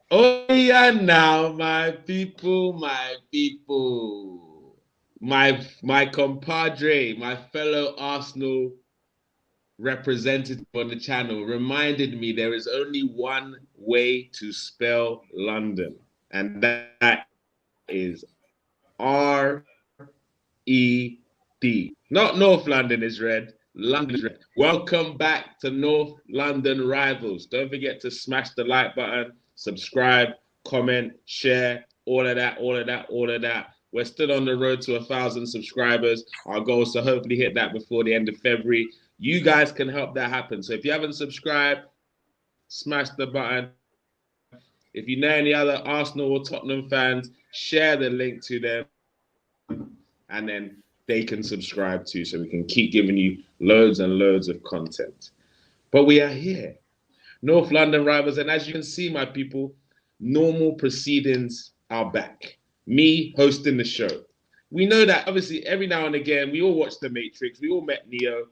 Oh yeah, now my people, my compadre, my fellow Arsenal representative on the channel reminded me there is only one way to spell London, and that is R-E-D. Not North London is red. London is red. Welcome back to North London Rivals. Don't forget to smash the like button, subscribe, comment, share, all of that, all of that, all of that. We're still on the road to 1,000 subscribers. Our goal is to hopefully hit that before the end of February. You guys can help that happen. So if you haven't subscribed, smash the button. If you know any other Arsenal or Tottenham fans, share the link to them, and then they can subscribe too, so we can keep giving you loads and loads of content. But we are here, North London Rivals, and as you can see, my people, normal proceedings are back. Me hosting the show. We know that obviously every now and again we all watch The Matrix, we all met Neo.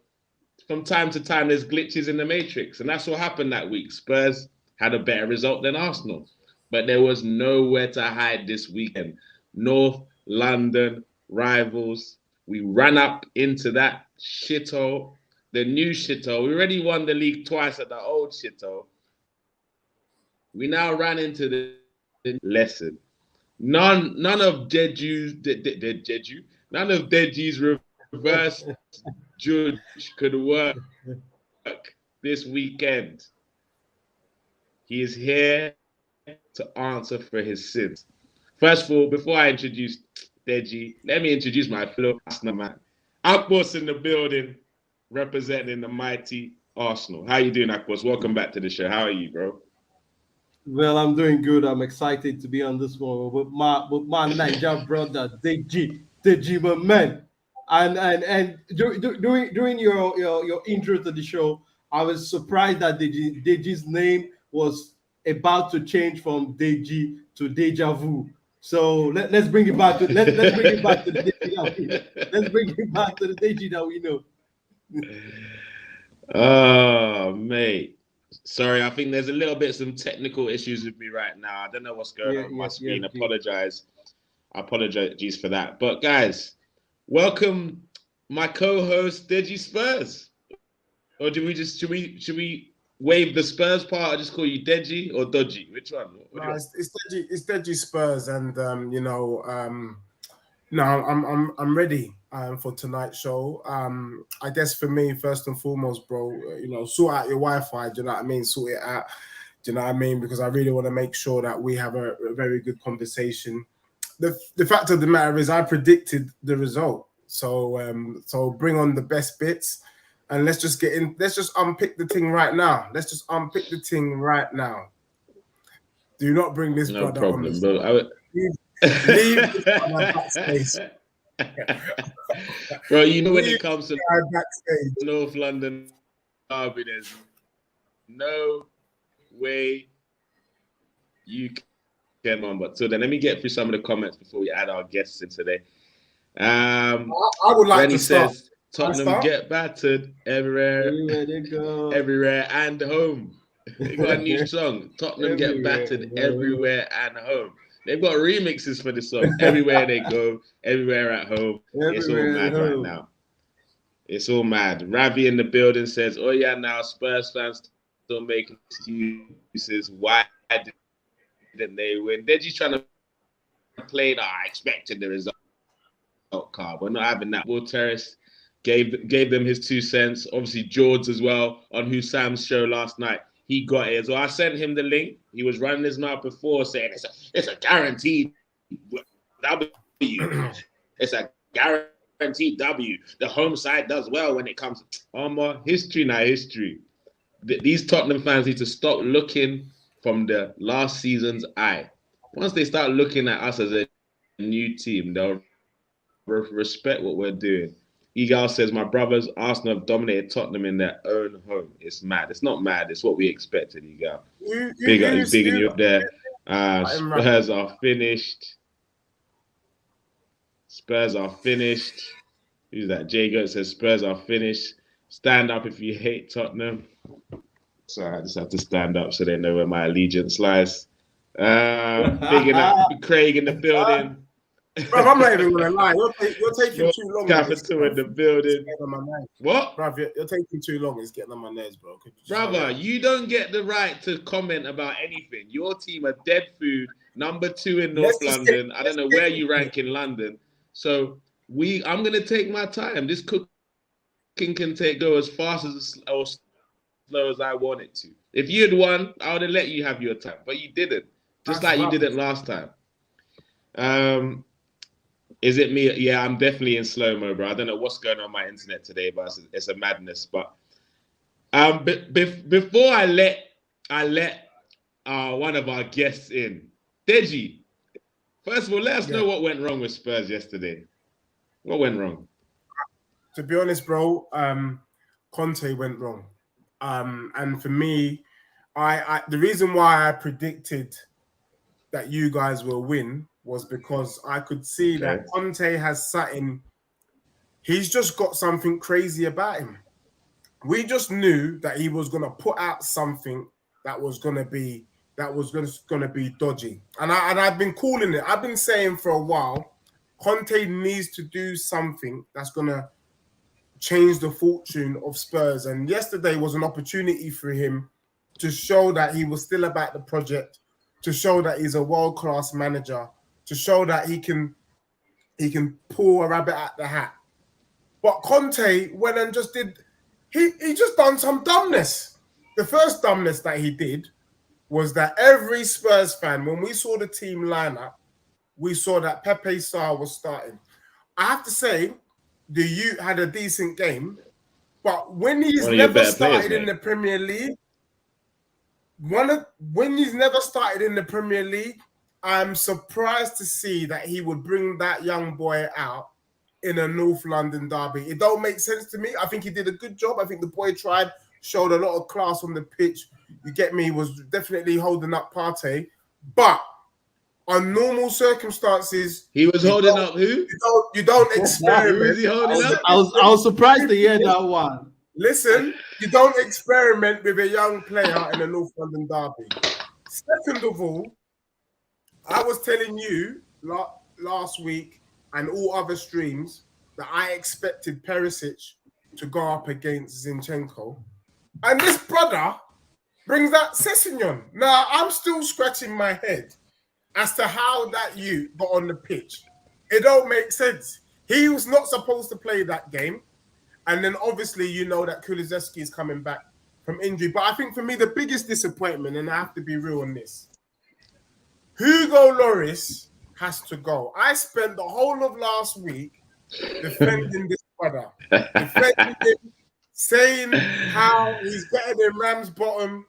From time to time, there's glitches in the Matrix, and that's what happened that week. Spurs had a better result than Arsenal, but there was nowhere to hide this weekend. North London Rivals. We ran up into that shithole, the new shithole. We already won the league twice at the old shithole. We now ran into the lesson. None of none of Deji's reverse judge could work this weekend. He is here to answer for his sins. First of all, before I introduce Deji, let me introduce my fellow Arsenal man. Akbos in the building, representing the mighty Arsenal. How you doing, Akbos? Welcome back to the show. How are you, bro? Well, I'm doing good. I'm excited to be on this one with my Niger brother Deji, my man. During your intro to the show, I was surprised that Deji's name was about to change from Deji to Deja Vu. So let's bring it back to let's bring it back to the Deji that we let's bring it back to the Deji that we know. Oh, mate. Sorry, I think there's a little bit some technical issues with me right now. I don't know what's going Yeah, on with my yes, yes, screen. G. Apologies for that. But guys, welcome my co-host Deji Spurs. Or do we just should we waive the Spurs part? I just call you Deji or Dodgy. Which one? What do No, you want? it's Deji Spurs, and no, I'm ready for tonight's show. I guess for me, first and foremost, bro, sort out your Wi-Fi. Do you know what I mean? Sort it out. Do you know what I mean? Because I really want to make sure that we have a very good conversation. The fact of the matter is, I predicted the result. So bring on the best bits, and let's just get in. Let's just unpick the thing right now. Let's just unpick the thing right now. Do not bring this No brother on the problem, show. bro. Leave, leave this brother backstage. Bro, you know when Leave it comes to this guy backstage. North London derby, there's no way you can on. But so then let me get through some of the comments before we add our guests in today. I would like Rennie to start. says I Tottenham start. get battered everywhere, Everywhere they go, everywhere and home. They got a new song. Tottenham get everywhere, battered bro. everywhere and home. They've got remixes for the song. Everywhere they go, everywhere at home. It's all Everywhere at mad right home. now. It's all mad. Ravi in the building says, "Oh yeah, now Spurs fans still making excuses. Why didn't they win? They're just trying to play that I expected the result card. We're not having that. Football Terrace gave them his 2 cents. Obviously, George as well on Who Sam's show last night. He got it as well. I sent him the link. He was running his mouth before saying it's a guaranteed W. It's a guaranteed W. The home side does well when it comes. History, now history. These Tottenham fans need to stop looking from the last season's eye. Once they start looking at us as a new team, they'll respect what we're doing. Egal says, my brothers, Arsenal have dominated Tottenham in their own home. It's mad. It's not mad. It's what we expected, Egal. Big up, he's bigging you up there. Spurs Right. are finished. Spurs are finished. Who's that? Jay Goat says Spurs are finished. Stand up if you hate Tottenham. So I just have to stand up so they know where my allegiance lies. Bigging up Craig in the building. Bro, I'm not even gonna lie. You're taking too long. Capital in the building. What? Bro, you're taking too long. It's getting on my nerves, bro. Brother, you don't get the right to comment about anything. Your team are dead food. Number 2 in North London. I don't know where you rank in London. So I'm gonna take my time. This cooking can go as fast as or slow as I want it to. If you had won, I would have let you have your time, but you didn't. Just like you didn't last time. Is it me? Yeah, I'm definitely in slow-mo, bro. I don't know what's going on my internet today, but it's a madness. But before I let one of our guests in, Deji, first of all, let us know what went wrong with Spurs yesterday. What went wrong? To be honest, bro, Conte went wrong. And for me, the reason why I predicted that you guys will win was because I could see that Conte has something. He's just got something crazy about him. We just knew that he was going to put out something that was going to be dodgy. And I've been calling it. I've been saying for a while, Conte needs to do something that's going to change the fortune of Spurs. And yesterday was an opportunity for him to show that he was still about the project, to show that he's a world-class manager, to show that he can pull a rabbit out the hat. But Conte went and just did, he just done some dumbness. The first dumbness that he did was that every Spurs fan, when we saw the team lineup, we saw that Pepe Sarr was starting. I have to say, the Ute had a decent game, but when he's never started in the Premier League, when he's never started in the Premier League, I'm surprised to see that he would bring that young boy out in a North London derby. It don't make sense to me. I think he did a good job. I think the boy tried, showed a lot of class on the pitch. You get me? He was definitely holding up Partey. But on normal circumstances, he was holding up who? You don't experiment. Who is he holding up? I was surprised to hear that one. Listen, you don't experiment with a young player in a North London derby. Second of all, I was telling you last week and all other streams that I expected Perisic to go up against Zinchenko. And this brother brings out Sessegnon. Now, I'm still scratching my head as to how that youth got on the pitch. It don't make sense. He was not supposed to play that game. And then obviously, you know that Kulusevski is coming back from injury. But I think for me, the biggest disappointment, and I have to be real on this, Hugo Lloris has to go. I spent the whole of last week defending this brother, defending him, saying how he's better than Ramsbottom.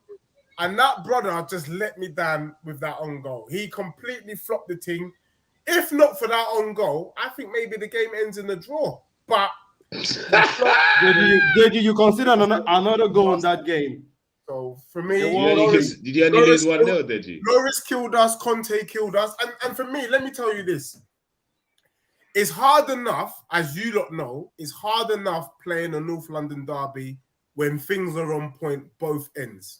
And that brother just let me down with that own goal. He completely flopped the thing. If not for that own goal, I think maybe the game ends in a draw. But did you consider another goal in that game? So for me, did you only lose 1-0, did you? Lloris killed us, Conte killed us. And for me, let me tell you this. It's hard enough, as you lot know, it's hard enough playing a North London derby when things are on point both ends.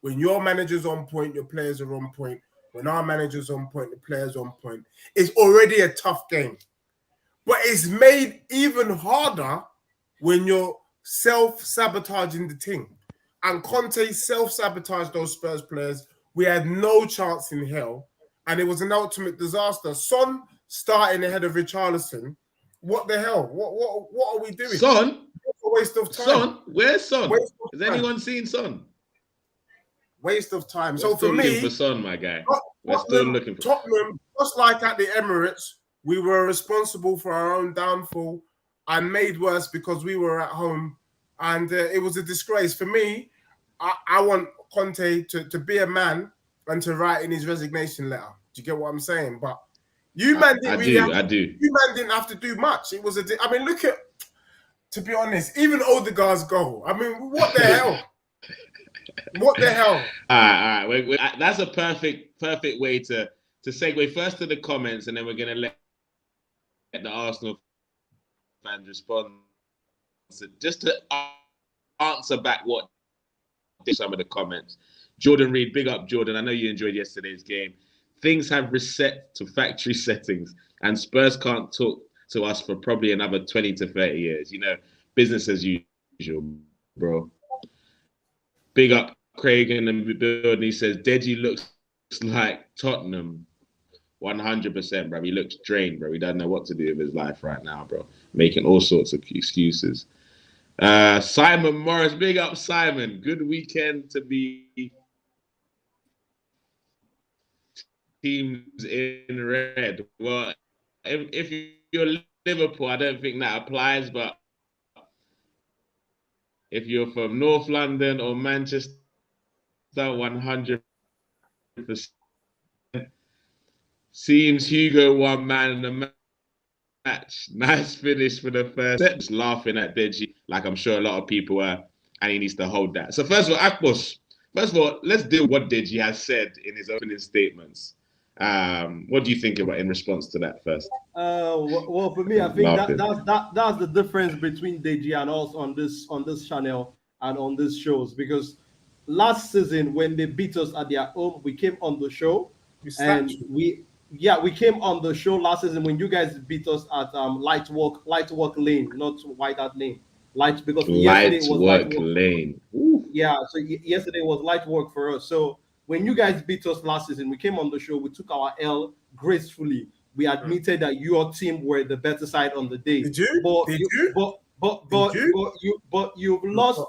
When your manager's on point, your players are on point. When our manager's on point, the players are on point. It's already a tough game. But it's made even harder when you're self-sabotaging the team. And Conte self-sabotaged those Spurs players. We had no chance in hell. And it was an ultimate disaster. Son starting ahead of Richarlison. What the hell? What are we doing? Son? It's a waste of time. Son? Where's Son? Has anyone seen Son? Waste of time. We're so still for me, looking for Son, my guy. We're still looking for Tottenham, just like at the Emirates, we were responsible for our own downfall and made worse because we were at home. And it was a disgrace. For me, I want Conte to be a man and to write in his resignation letter. Do you get what I'm saying? But you man didn't You man didn't have to do much. It was I mean, look at, to be honest, even Odegaard's goal. I mean, what the hell? What the hell? All right. That's a perfect way to segue first to the comments, and then we're going to let the Arsenal fans respond. So just to answer back what some of the comments. Jordan Reed, big up, Jordan. I know you enjoyed yesterday's game. Things have reset to factory settings, and Spurs can't talk to us for probably another 20 to 30 years. You know, business as usual, bro. Big up Craig in the building. He says, Deji looks like Tottenham. 100%, bro. He looks drained, bro. He doesn't know what to do with his life right now, bro. Making all sorts of excuses. Simon Morris, big up, Simon. Good weekend to be teams in red. Well, if you're Liverpool, I don't think that applies, but if you're from North London or Manchester, 100%. Seems Hugo one man in the match. Nice finish for the first. Just laughing at Deji, like I'm sure a lot of people were, and he needs to hold that. So first of all, Akpos, let's deal with what Deji has said in his opening statements. What do you think about in response to that first? Well, for me, I think that's the difference between Deji and us on this channel and on these shows, because last season when they beat us at their home, we came on the show and we came on the show last season when you guys beat us at Light Work Lane, not White Hart Lane. Because yesterday was Light Work Lane. Ooh. Yeah, so yesterday was light work for us. So when you guys beat us last season, we came on the show, we took our L gracefully. We admitted that your team were the better side on the day. Did you? But you've lost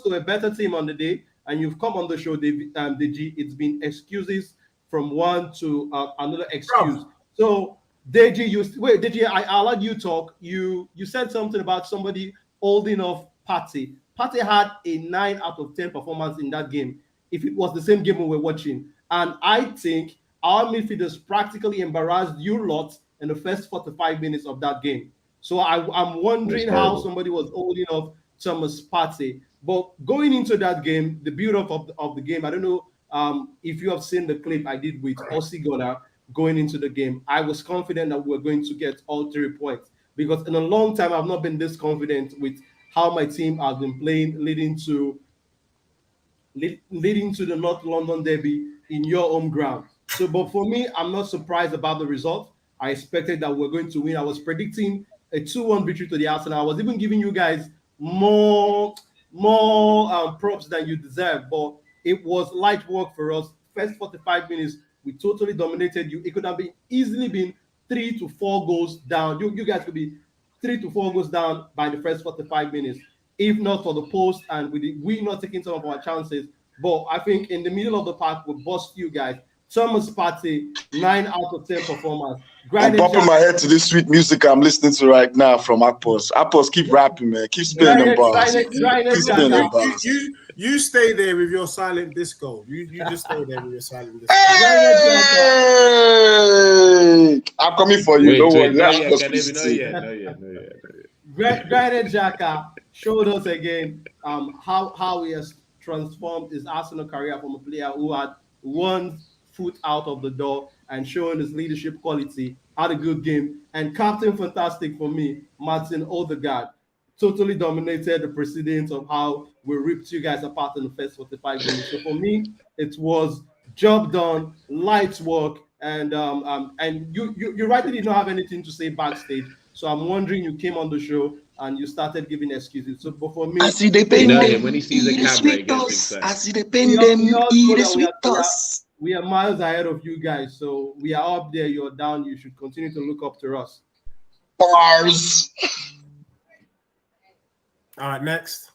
to a better team on the day, and you've come on the show, Deji. It's been excuses from one to another excuse. Bro. So Deji, I'll let you talk. You said something about somebody holding off Partey. Partey had a 9 out of 10 performance in that game, if it was the same game we were watching. And I think our midfielders practically embarrassed you lot in the first 45 minutes of that game. So I'm wondering how somebody was holding off Thomas Partey. But going into that game, the build-up of the game, I don't know if you have seen the clip I did with Ossie Gunnar going into the game. I was confident that we were going to get all 3 points, because in a long time I've not been this confident with how my team has been playing leading to the North London derby in your home ground. So, but for me, I'm not surprised about the result. I expected that we're going to win. I was predicting a 2-1 victory to the Arsenal. I was even giving you guys more props than you deserve, but it was light work for us. First 45 minutes, we totally dominated you. It could have easily been 3 to 4 goals down. You guys could be 3 to 4 goals down by the first 45 minutes, if not for the post and we not taking some of our chances. But I think in the middle of the park, we bust you guys. Thomas Partey, 9 out of 10 performance. I'm popping my head to this sweet music I'm listening to right now from Akpos. Akpos, keep rapping, man. Keep spinning them bars. Keep spinning them bars. You stay there with your silent disco. You just stay there with your silent disco. Hey! I'm coming for you. Don't worry. Granit Xhaka showed us again how he has transformed his Arsenal career from a player who had 1 foot out of the door and showing his leadership quality. Had a good game. And Captain Fantastic for me, Martin Odegaard, totally dominated the precedence of how we ripped you guys apart in the first 45 minutes. So for me, it was job done, light work, and you rightly did not have anything to say backstage. So I'm wondering, you came on the show and you started giving excuses. So, but for me, I see the pain when he sees the camera, he gets excited. I see the pain them eat it with us. We are miles ahead of you guys, so we are up there. You're down. You should continue to look up to us. Bars. All right, next.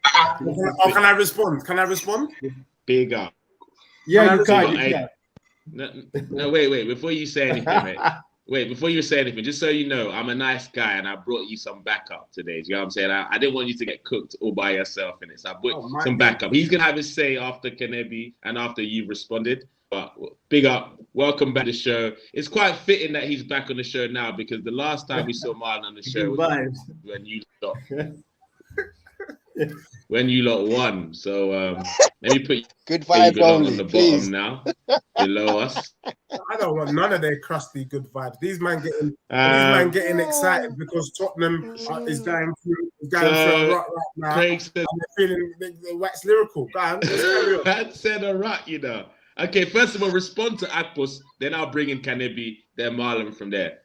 Can I respond? Big up. Yeah, you can. No, wait. Before you say anything, mate. Before you say anything, just so you know, I'm a nice guy and I brought you some backup today. Do you know what I'm saying? I didn't want you to get cooked all by yourself in it. So I brought some backup. He's going to have his say after Kanebi and after you've responded. But big up. Welcome back to the show. It's quite fitting that he's back on the show now, because the last time we saw Marlon on the show was when you stopped. when you lot won. So let me put Good where you vibes belong on only, the please. bottom now, below us. I don't want none of their crusty good vibes. These man getting excited because Tottenham is going through a rut right now. Craig said, And they're feeling they wax lyrical. Go on, let's carry on. that said a rut, you know. Okay, first of all, respond to Akpos, then I'll bring in Kanebi, then Marlon from there.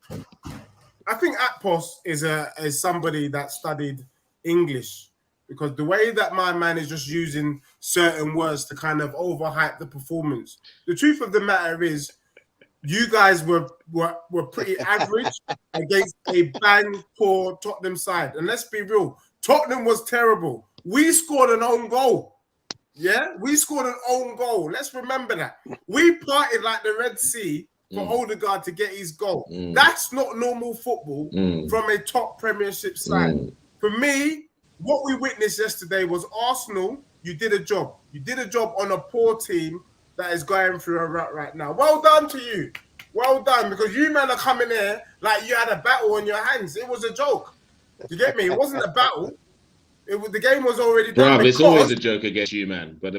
I think Akpos is somebody that studied English, because the way that my man is just using certain words to kind of overhype the performance. The truth of the matter is, you guys were pretty average against a bang poor Tottenham side. And let's be real, Tottenham was terrible. We scored an own goal. Yeah, we scored an own goal. Let's remember that. We parted like the Red Sea for Odegaard to get his goal. That's not normal football from a top Premiership side. For me, what we witnessed yesterday was Arsenal. You did a job. You did a job on a poor team that is going through a rut right now. Well done to you. Well done, because you men are coming here like you had a battle on your hands. It was a joke. You get me? It wasn't a battle. The game was already done. Bro, it's always a joke against you, man. But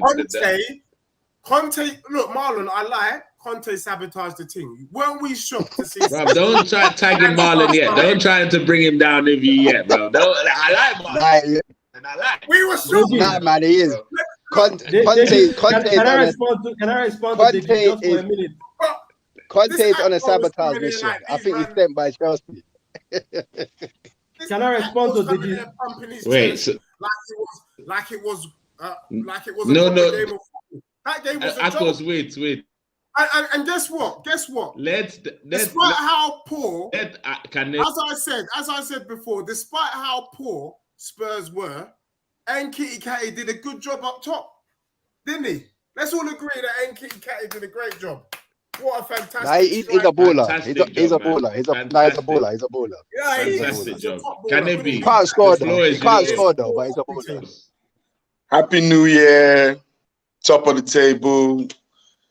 Conte, look, Marlon, I lie. Conte sabotaged the team. Weren't we shocked to see? Bro, don't try tagging Marlon yet. Don't try to bring him down with you yet, bro. I like Marlon. And I like. We were shocked. Nah, man, he is. Conte Can I respond to Deji just for a minute? Conte is on a sabotage mission. I think he's sent by Chelsea. Can I respond to Deji? Wait, so, like it was no. Game of football. That game was a joke. Wait. And guess what? Despite how poor, as I said before, despite how poor Spurs were, Nketiah did a good job up top, didn't he? Let's all agree that Nketiah did a great job. What a fantastic! He's a baller. He's a baller. He's a baller. Yeah, fantastic job. Can it be? He can't score though. He can't score though, but he's a baller. Happy New Year. Top of the table.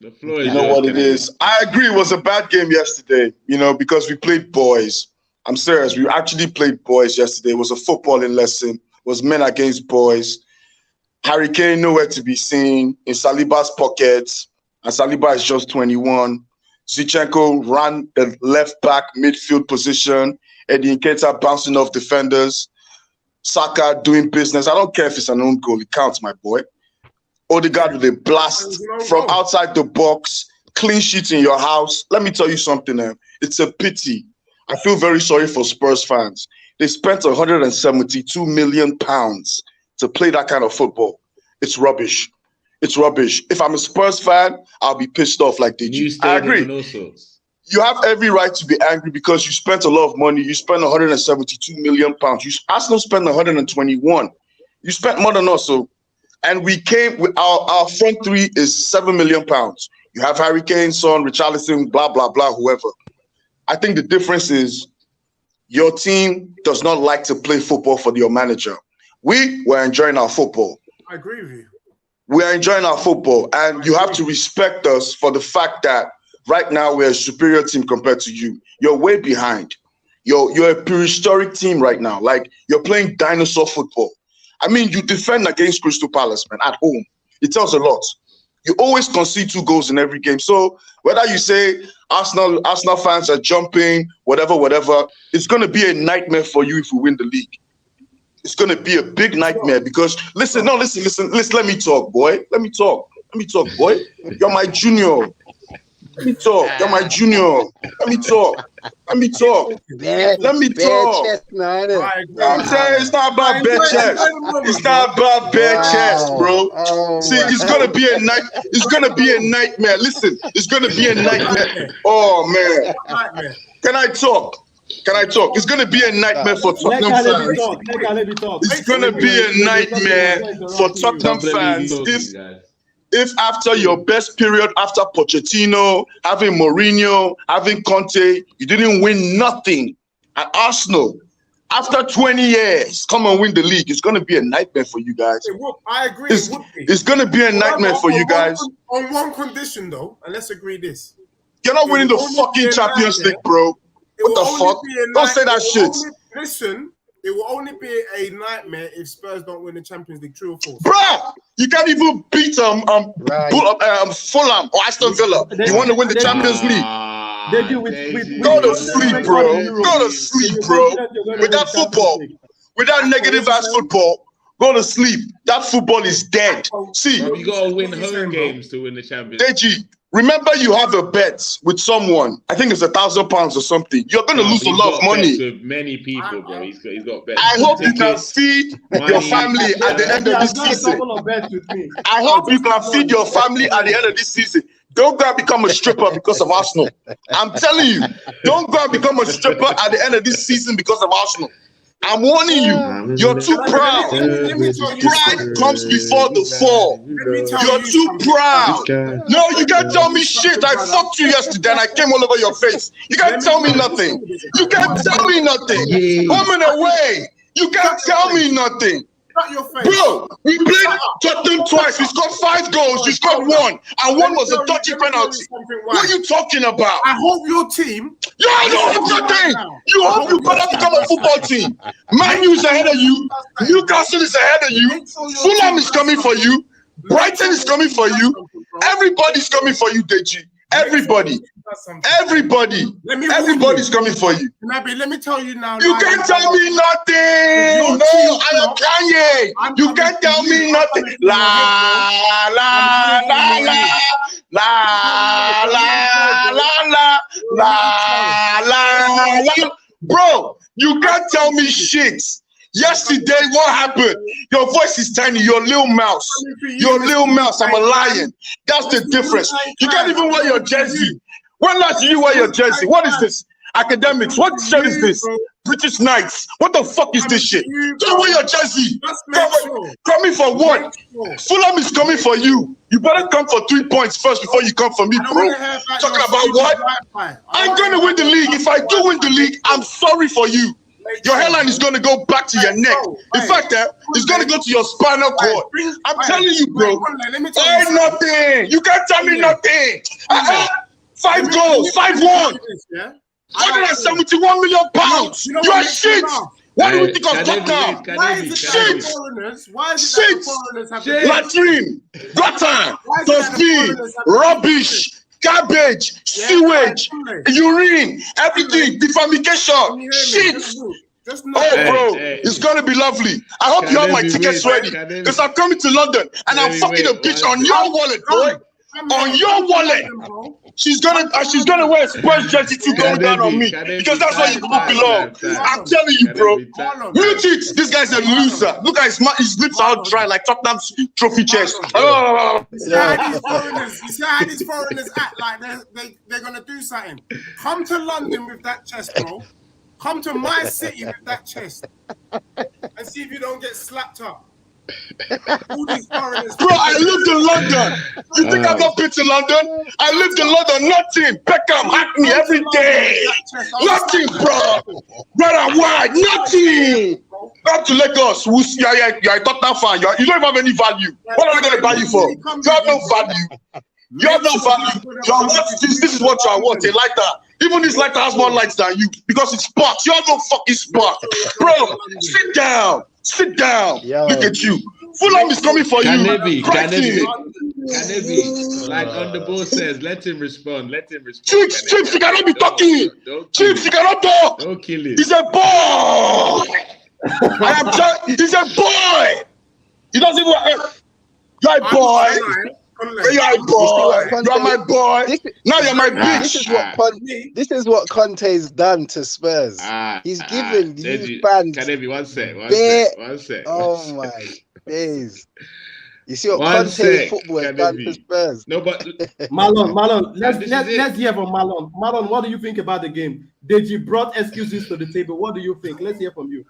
The floor is you know what it is. I agree. It was a bad game yesterday, because we played boys. I'm serious. We actually played boys yesterday. It was a footballing lesson. It was men against boys. Harry Kane nowhere to be seen in Saliba's pockets. And Saliba is just 21. Zinchenko ran the left back midfield position. Eddie Nketiah bouncing off defenders. Saka doing business. I don't care if it's an own goal. It counts, my boy. Odegaard with a blast from outside the box. Clean sheet in your house. Let me tell you something. It's a pity. I feel very sorry for Spurs fans. They spent £172 million to play that kind of football. It's rubbish. It's rubbish. If I'm a Spurs fan, I'll be pissed off like Deji. I agree. You have every right to be angry because you spent a lot of money. You spent £172 million. Arsenal spent 121. You spent more than us. And we came with our front three is £7 million. You have Harry Kane, Son, Richarlison, blah, blah, blah, whoever. I think the difference is your team does not like to play football for your manager. We were enjoying our football. I agree with you. We are enjoying our football, and you have to respect us for the fact that right now we're a superior team compared to you. You're way behind. You're a prehistoric team right now. Like, you're playing dinosaur football. I mean, you defend against Crystal Palace, man, at home. It tells a lot. You always concede 2 goals in every game. So whether you say Arsenal fans are jumping, whatever, it's going to be a nightmare for you if we win the league. It's going to be a big nightmare because, listen, let me talk, boy. Let me talk, boy. You're my junior. Let me talk. You're my junior. Let me talk. Let me talk. Chest, man. I'm saying it's not about bare chest. It's not about bare chest, bro. See, it's gonna be a night. It's gonna be a nightmare. Listen, it's gonna be a nightmare. Oh man. Can I talk? It's gonna be a nightmare for Tottenham fans. It's gonna be a nightmare for Tottenham fans if after your best period after Pochettino, having Mourinho, having Conte, you didn't win nothing at Arsenal. After 20 years, come and win the league. It's going to be a nightmare for you guys. I agree. It's going to be a nightmare for you guys. On one condition, though, and let's agree this. You're not winning the fucking Champions League, bro. What the fuck? Don't say that shit. it will only be a nightmare if Spurs don't win the Champions League. True or false? Bruh, you can't even beat Fulham or Aston Villa. You want to win the Champions League? Go to sleep, bro. Go to sleep, bro. With that football, with that negative ass football, go to sleep. That football is dead. See, you gotta win home games to win the Champions. Deji, remember you have a bet with someone. I think it's £1,000 or something. You're gonna lose a lot of money. With many people, bro. He's got bets. I hope you can feed your family at the end of this season. I hope you can feed your family at the end of this season. Don't go and become a stripper because of Arsenal. I'm telling you, don't go and become a stripper at the end of this season because of Arsenal. I'm warning you, you're too proud. Pride comes before the fall. You're too proud. No, you can't tell me shit. I fucked you yesterday and I came all over your face. You can't tell me nothing. You can't tell me nothing. Woman away. You can't tell me nothing. Bro, we played Tottenham twice. We scored 5 goals. You scored 1. And 1 was a dodgy penalty. What are you talking about? I hope your team. You don't have nothing. You hope you better become a football team. Man U is ahead of you. Newcastle is ahead of you. Fulham is coming for you. Brighton is coming for you. Everybody's coming for you, Deji. Everybody's coming for you. Let me tell you now. You can't tell me nothing. No, I am Kanye. You can't tell me nothing. La la la la la la la la la la. Bro, you can't tell me shit. Yesterday, what happened? Your voice is tiny. You're Lil Mouse. You're Lil Mouse. I'm a lion. That's the difference. You can't even wear your jersey. When last did you wear your jersey? What is this? Academics. What shirt is this? British Knights. What the fuck is this shit? Don't wear your jersey. Coming for what? Fulham is coming for you. You better come for 3 points first before you come for me, bro. Talking about what? I'm going to win the league. If I do win the league, I'm sorry for you. Your hairline is going to go back to your neck. In fact, it's going to go to your spinal cord. I'm telling you, bro. Ain't nothing. You can't tell me nothing. 5 goals, 5-1. 171 million pounds. You are shit. What do you think of Tottenham? Shit. Latrine, gutter, dustbin, rubbish, garbage, sewage, urine, everything, defamation, shit. Bro, it's gonna be lovely. I hope you have my tickets ready because I'm coming to London and I'm fucking a bitch on your wallet, boy. On your wallet. She's gonna wear a Spurs jersey to go down on me because that's where you belong. I'm telling you, bro. Mute it. This guy's a loser. Look at his lips are dry like Tottenham's trophy chest. You see how these foreigners act like they're gonna do something. Come to London with that chest, bro. Come to my city with that chest and see if you don't get slapped up. All these foreigners. Bro, I lived in London. You think I've not been to London? I lived in London. Nothing. Beckham, Hackney every day. Nothing, bro. Red and white. Nothing. Come to Lagos. You're a Tottenham fan. You don't have any value. What are they going to buy you for? You have no value. You have no value. This is what you are worth. A lighter. Even this lighter has more lights than you because it's sparks. You have no fucking spark. Bro, sit down. Sit down. Yo. Look at you. Fulham is coming for Can you. Can it be? Like on the ball says, let him respond. Let him respond. Chips, you cannot be talking. Chips, you cannot talk. Don't kill him. He's a boy. He's a boy. He doesn't even. You're a boy. You're a boy. You're my boy. Now you're my bitch. This is what Conte's done to Spurs. He's given these fans. Can it be? One sec. Oh my days. You see what Conte football has done to Spurs. No, but Marlon, let's hear from Marlon. Marlon, what do you think about the game? Deji brought excuses to the table. What do you think? Let's hear from you.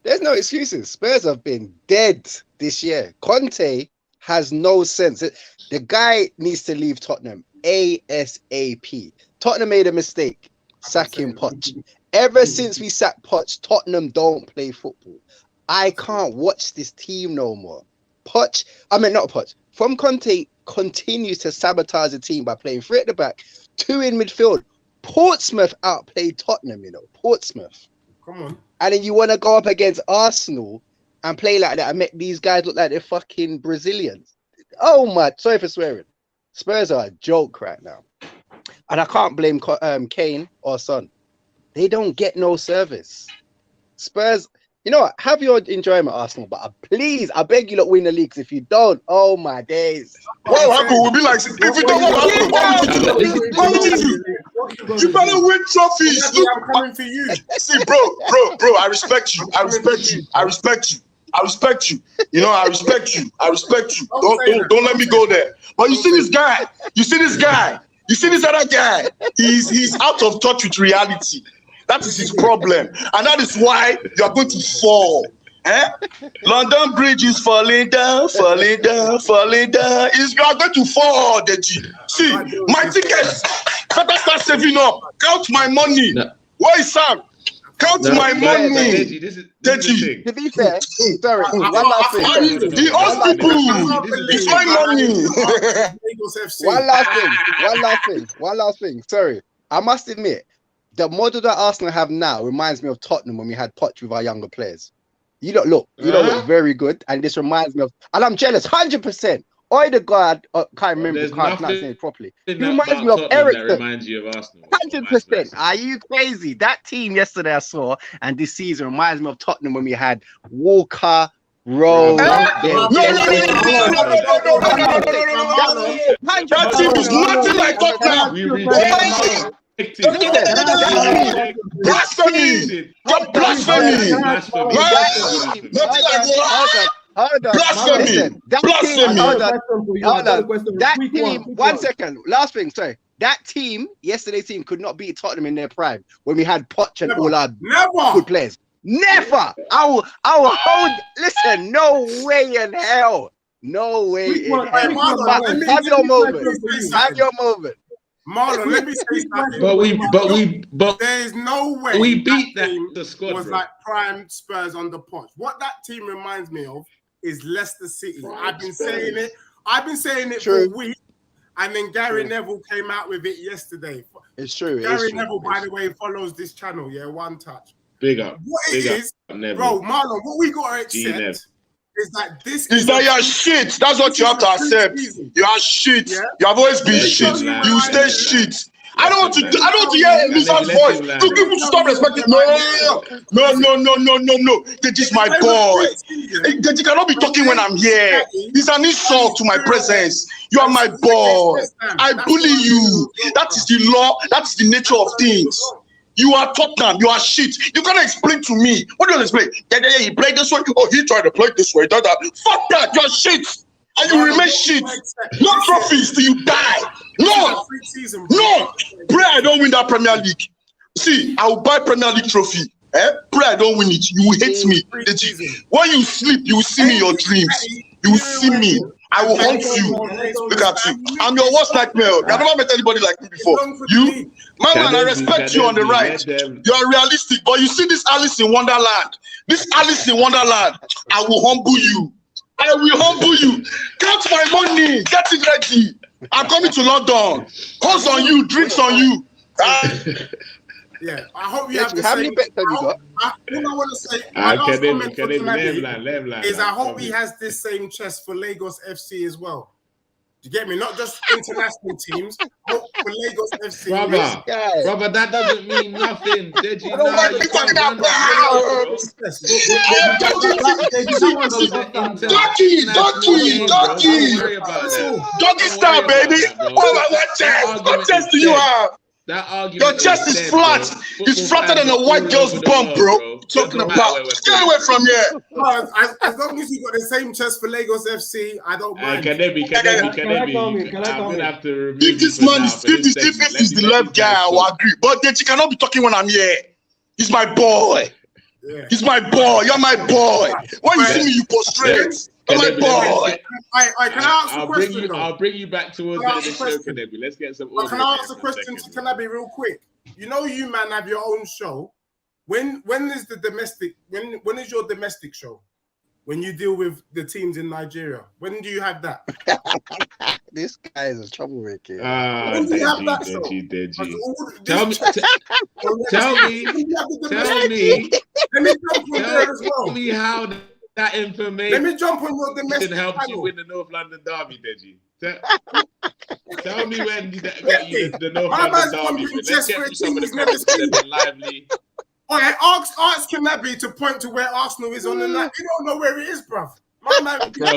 There's no excuses. Spurs have been dead this year. Conte has no sense. The guy needs to leave Tottenham ASAP. Tottenham made a mistake sacking Poch. Ever since we sacked Poch, Tottenham don't play football. I can't watch this team no more. Not Poch. From Conte continues to sabotage the team by playing 3 at the back, 2 in midfield. Portsmouth outplayed Tottenham, Portsmouth. Come on. And then you want to go up against Arsenal and play like that and make these guys look like they're fucking Brazilians. Oh my, sorry for swearing. Spurs are a joke right now. And I can't blame Kane or Son. They don't get no service. Spurs, you know what? Have your enjoyment, Arsenal, but please, I beg you lot win the leagues. If you don't, oh my days. What will happen? We'll be like, if we don't want to, what would you do? You better win trophies. Look, I'm coming for you. see, bro, I respect you. I respect you. I respect you. I respect you. You know, I respect you. I respect you. Don't let me go there. But you see this guy. You see this guy. You see this other guy. He's out of touch with reality. That is his problem, and that is why you are going to fall. London Bridge is falling down, falling down, falling down. You are going to fall, Deji. See, my tickets. Better start saving up. Count my money. No. Where is Sam? Count my money. Deji, this is Deji. To be fair, sorry, one last thing. He owes people. It's my money. One last thing. Sorry, I must admit, the model that Arsenal have now reminds me of Tottenham when we had Poch with our younger players. You don't look very good, and this reminds me of, and I'm jealous, 100%. Odegaard, can't remember, can't say it properly. He reminds me of Eric. That reminds you of Arsenal. 100%. Are you crazy? That team yesterday I saw, and this season reminds me of Tottenham when we had Walker, Rowe. That team is nothing like Tottenham. We reject Blasphemy! You're blasphemy! Nothing like that. Hold on. Blasphemy! Listen, that team, 1 second. Last thing, sorry. That team, yesterday's team, could not beat Tottenham in their prime when we had Poch and all our good players. Never! I will hold. Listen, no way in hell. No way in hell. Have your moment. Have your moment. Marlon, let me say something. But there's no way we beat that team the squad was like prime Spurs under Poch. What that team reminds me of is Leicester City. I've been saying it for a week, and then Gary Neville came out with it yesterday. It's true. Gary Neville, by the way, follows this channel. Yeah, One Touch. Big up. What it is, bro, Marlon, what we gotta accept is that you're shit. That's what you have to accept. You are shit. Yeah? You have always been shit. You stay shit. I don't want to hear Lisa's voice. You people stop respecting. No. Deji is my boy. Deji cannot be talking when I'm here. It's an insult to my presence. You are my boy. I bully you. That is the law. That is the nature of things. You are Tottenham. You are shit. You cannot explain to me. What do you explain? He played this way. Oh, he tried to play this way. Fuck that. You are shit. And you remain shit. No trophies till you die. No. Pray I don't win that Premier League. See, I will buy Premier League trophy. Pray I don't win it. You will hate me. When you sleep, you will see me in your dreams. You will see me. I will haunt you. Look at you. I'm your worst nightmare. I've never met anybody like me before. You, man, I respect you on the right. You are realistic, but you see this Alice in Wonderland. I will humble you. I will humble you. Count my money. Get it ready. I'm coming to London. Horse on you, drinks on you. Yeah, I hope you have the How same. many bets have you got? What I want to say, my last comment for tonight is I hope he has this same chest for Lagos FC as well. Do you get me? Not just international teams, but for Lagos FC. Brother, that doesn't mean nothing. Deji, Doggy style, baby. What chest do you have? That argument your chest is flat. It's flatter than a white girl's bum, bro. Talking about. Get away from here. As long as you got the same chest for Lagos FC, I don't mind. Can I I'm gonna have to remove if this man is the left guy, I will agree. But then you cannot be talking when I'm here. He's my boy. Yeah. He's my boy. You're my boy. When you see me, you prostrate. You're my boy. Can I ask a question? I'll bring you back towards the end of the show, Kanebi. Let's get some. Can I ask a question to Kanebi real quick? You know, you man have your own show. When is the domestic? When is your domestic show? When you deal with the teams in Nigeria, when do you have that? This guy is a troublemaker. Ah, Who do you have Deji, that show? Deji. Like, Tell me, Let me jump on there as tell well. me how that Let information me jump on your domestic helps you panel. win the North London derby, Deji. Tell me when you got you the North My man's London derby. pumping Let's chest get for a through some team of the he's never comments that have seen. been lively. All right, ask Calamity to point to where Arsenal is on the night. You don't know where it is, bruv. My man, Bro,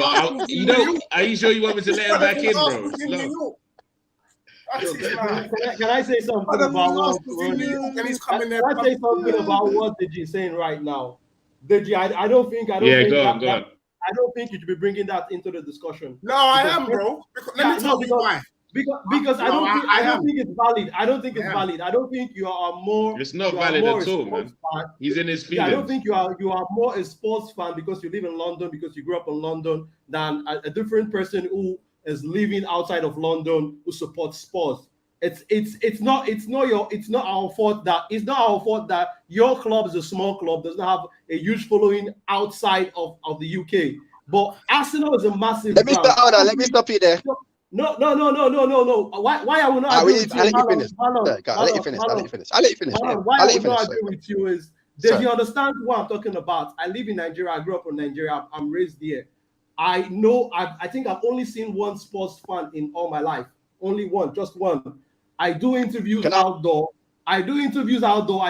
are you sure you want me to let him back in, bro? Slow. Can I say something about what he's coming there. Can I say something about what Deji is saying right now? Deji, I don't think Go on. I don't think you should be bringing that into the discussion. No, I am, bro. Let me tell you why. Because I don't think it's valid. I don't think it's valid. I don't think you are more. It's not valid at all, man. He's in his feelings. Yeah, I don't think you are more a sports fan because you live in London, because you grew up in London, than a different person who is living outside of London who supports Spurs. It's not our fault that your club is a small club, doesn't have a huge following outside of the UK. But Arsenal is a massive. Let me stop you there. No. Why I will not agree with you? I'll let you finish. I'll let you finish. Why I will not agree with you is, does you understand what I'm talking about? I live in Nigeria. I grew up in Nigeria. I'm raised here. I know. I think I've only seen one sports fan in all my life. Only one, just one. I do interviews outdoor. I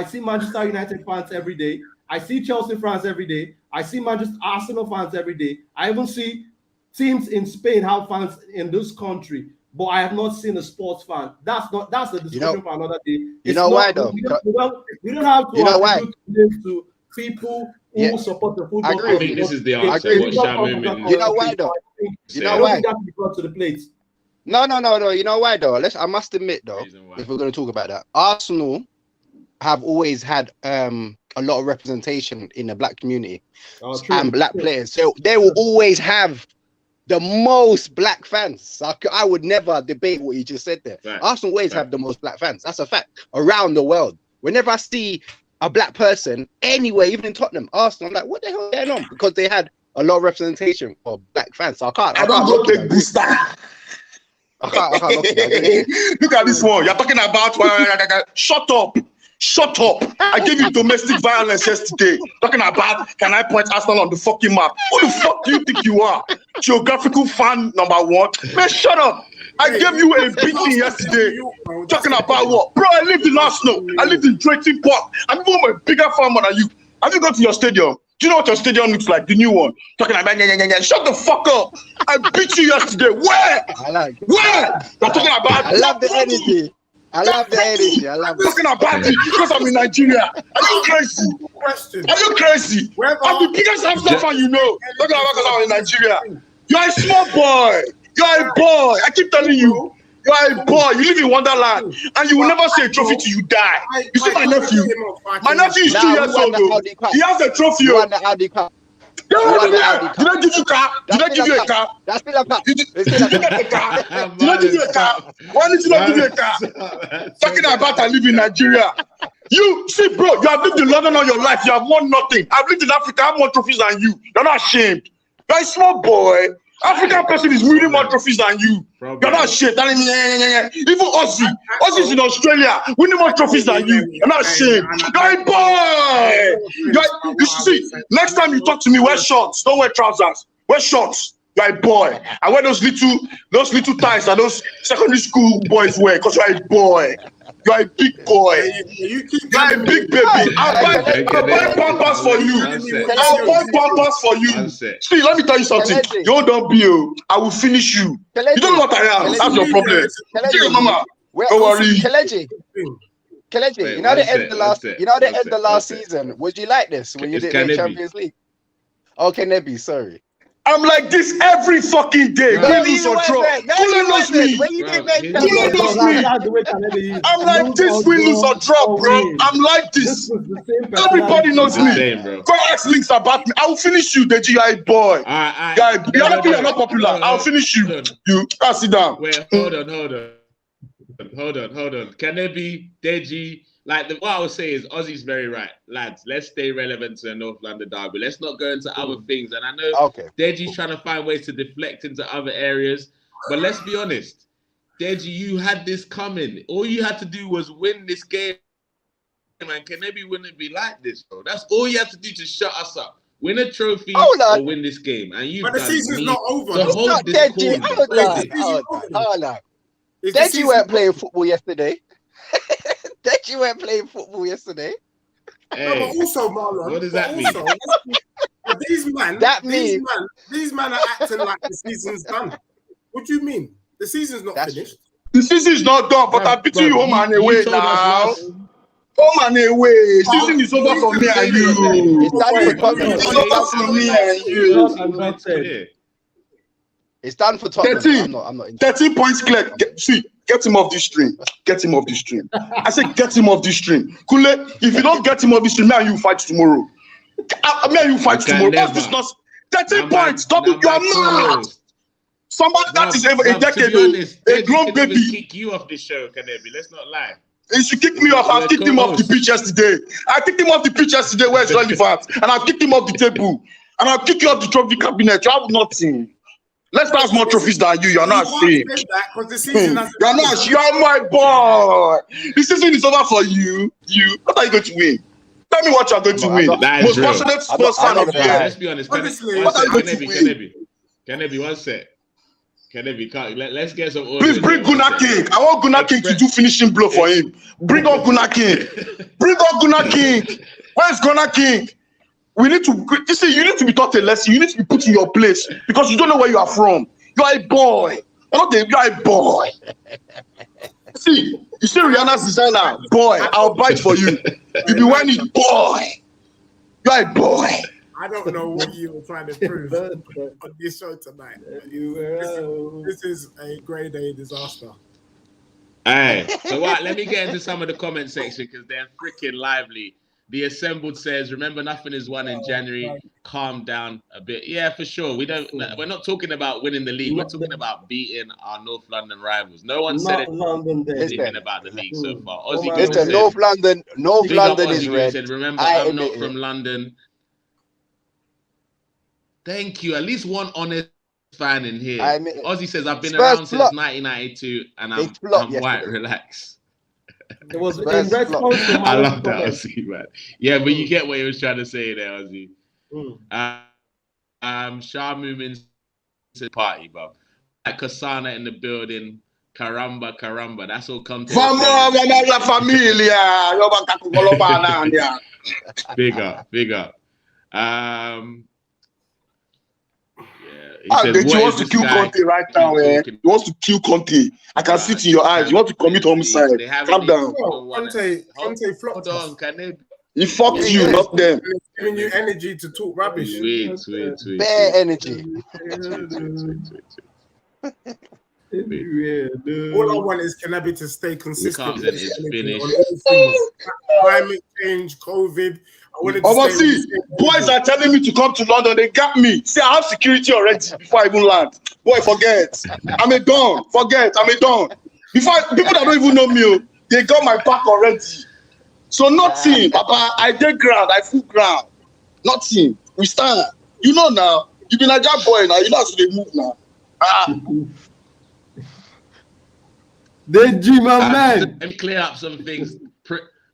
see Manchester United fans every day. I see Chelsea fans every day. I see Manchester Arsenal fans every day. I even see teams in Spain have fans in this country, but I have not seen a sports fan. That's a discussion for another day. You know why though? We don't have to. You know why? To people who support the football. I think this is the answer. You know why though? You know why? That be brought to the plate. No. You know why though? I must admit though, if we're going to talk about that, Arsenal have always had a lot of representation in the black community and black players. So they will always have the most black fans. I would never debate what you just said there. Right. Arsenal always have the most black fans. That's a fact. Around the world. Whenever I see a black person anywhere, even in Tottenham, Arsenal, I'm like, what the hell is going on? Because they had a lot of representation for black fans. So I don't go take booster. I can't Look at this one. You're talking about shut up. I gave you domestic violence yesterday. Talking about, can I point Arsenal on the fucking map? Who the fuck do you think you are? Geographical fan number one. Man, shut up. I gave you a beating yesterday. Talking about what? Bro, I lived in Arsenal. I lived in Drayton Park. I'm even a bigger farmer than you. Have you gone to your stadium? Do you know what your stadium looks like? The new one. Talking about shut the fuck up. I beat you yesterday. Where? Where? You're talking about. I love the energy. I love it. Talking about it because I'm in Nigeria. Are you crazy? Are you crazy? I'm the biggest hamster fan you know. Talking about because I'm in Nigeria. You're a small boy. You're a boy. I keep telling you. You're a boy. You live in Wonderland, and you will never see a trophy till you die. You see my nephew? My nephew is 2 years old. He has a trophy. Did I give you a car? Did I give you a car? That's still a car. Did I give you a car? Why did you not give you a car? Talking about I live in Nigeria. You see, bro, you have lived in London all your life. You have won nothing. I've lived in Africa. I have more trophies than you. You're not ashamed. You're a small boy. African person is winning more trophies than you. You're not shit. Even Ozzy's in Australia winning more trophies than you. You're not ashamed. You're a boy. You see, next time you talk to me, wear shorts. Don't wear trousers. Wear shorts. You're a boy. I wear those little ties that those secondary school boys wear because you're a boy. You're a big boy. You're a big baby. I'll buy pampers for you. I'll buy pampers for you. See, let me tell you something. You don't be. I will finish you. You don't know what I am. That's your problem. See, mama. Don't worry. Kelechi, you know the end of the last season. Would you like this when you did the Champions League? Oh, Kenebi, sorry. I'm like this every fucking day. Win, lose or draw. Kule knows me. Kule knows me. I'm like this, win, lose or draw, bro. I'm like this. Everybody knows me. Go ask Links about me. I will finish you, Deji. You're a boy. You're not popular. I'll finish you. You sit down. Wait, hold on. Can there be Deji? Like what I would say is Ozzy's very right, lads. Let's stay relevant to the North London derby. Let's not go into other things. And I know Deji's trying to find ways to deflect into other areas. But let's be honest, Deji, you had this coming. All you had to do was win this game, man. Calamity wouldn't be like this, bro. That's all you had to do to shut us up. Win a trophy or win this game, and you've But the done season's not over. to hold this Deji. Hold on. Is Deji weren't playing football yesterday. Deji weren't playing football yesterday. Hey, no, but also, Marlon. what does that mean? Also, these men are acting like the season's done. What do you mean? The season's not finished. The season is not done, but I'm beating you home and away now. Home and away. Season is over for me and you. It's over for me and you. It's done for Tottenham. I'm not 13 points clear. Get him off this stream. Get him off this stream. I said get him off this stream. Kule, if you don't get him off this stream, me and you fight tomorrow. Me and you fight tomorrow. What's this nonsense? 13 points. Stop it. You are mad. Somebody that is a decade old, a grown baby. Kick you off the show, Calamity. Let's not lie. He should kick me off. I kicked him off the pitch yesterday. I kicked him off the pitch yesterday where it's relevant. And I kicked him off the table. And I'll kick you off the trophy cabinet. You have nothing. Let's have more trophies than you. You're not sick. You're not. You're my boy. The season is over for you. What are you going to win? Tell me what you're going to win. Most passionate sports fan of the year. Let's be honest. Honestly, what are you going to win? Calamity, one sec. Calamity, let's get some order. Please bring Gunnar King. I want Gunnar King to do finishing blow for him. Bring on Gunnar King. Bring on Gunnar King. Where's Gunnar King? We need to. You see, you need to be taught a lesson. You need to be put in your place because you don't know where you are from. You are a boy. You are a boy. See, you see Rihanna's designer, boy. I'll buy it for you. You be wearing it, boy. You are a boy. I don't know what you were trying to prove on this show tonight. This is a grade A disaster. Hey, so what? Let me get into some of the comment section because they're freaking lively. The Assembled says, remember nothing is won in January. Calm down a bit. Yeah, for sure. We're not talking about winning the league. We're talking about beating our North London rivals. No one said anything about the league so far. Listen, North London is red. Said, remember, I'm not from London. Thank you. At least one honest fan in here. Ozzy says, I've been around since 1992 and I'm white, relax. It was in response to I love that, Ozzy, man. Yeah, but you get what he was trying to say there, Ozzy. Shah Moomin's party, bro. Kasana in the building. Caramba. That's all Conte. La familia. Big up. He wants to kill Conte right now, man. He wants to kill Conte. I can see it in your eyes. You want to commit homicide. Calm down. Conte flopped us. He fucked you, not them. He's giving you energy to talk rubbish. Sweet. Bare energy. All I want is Calamity to stay consistent. Climate change, COVID. Boys are telling me to come to London. They got me. See, I have security already before I even land. Boy, forget. I'm a don. Before people that don't even know me, they got my back already. So nothing, Papa. I take ground. I full ground. Nothing. We stand. You know now. You been a job boy now. You know how to move now. Deji, my man. Let me clear up some things.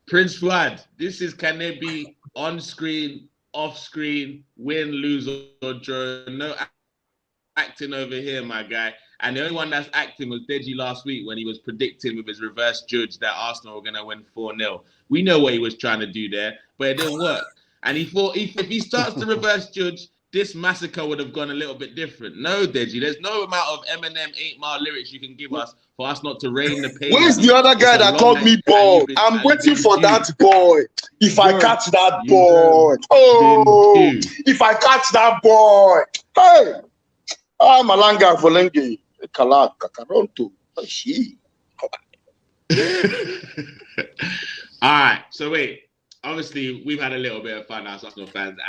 Prince Fuad, this is Calamity on screen, off screen, win, lose, or draw. No acting over here, my guy. And the only one that's acting was Deji last week when he was predicting with his reverse judge that Arsenal were going to win 4-0. We know what he was trying to do there, but it didn't work. And he thought if he starts to reverse judge, this massacre would have gone a little bit different. No, Deji, there's no amount of Eminem 8 Mile lyrics you can give us for us not to rain the pain. Where's the other guy that called me boy? I'm waiting for that boy. If I catch that boy. If I catch that boy. Hey. Malanga Volenge. Kala Kakaronto. All right, so wait. Obviously, we've had a little bit of fun as Arsenal fans,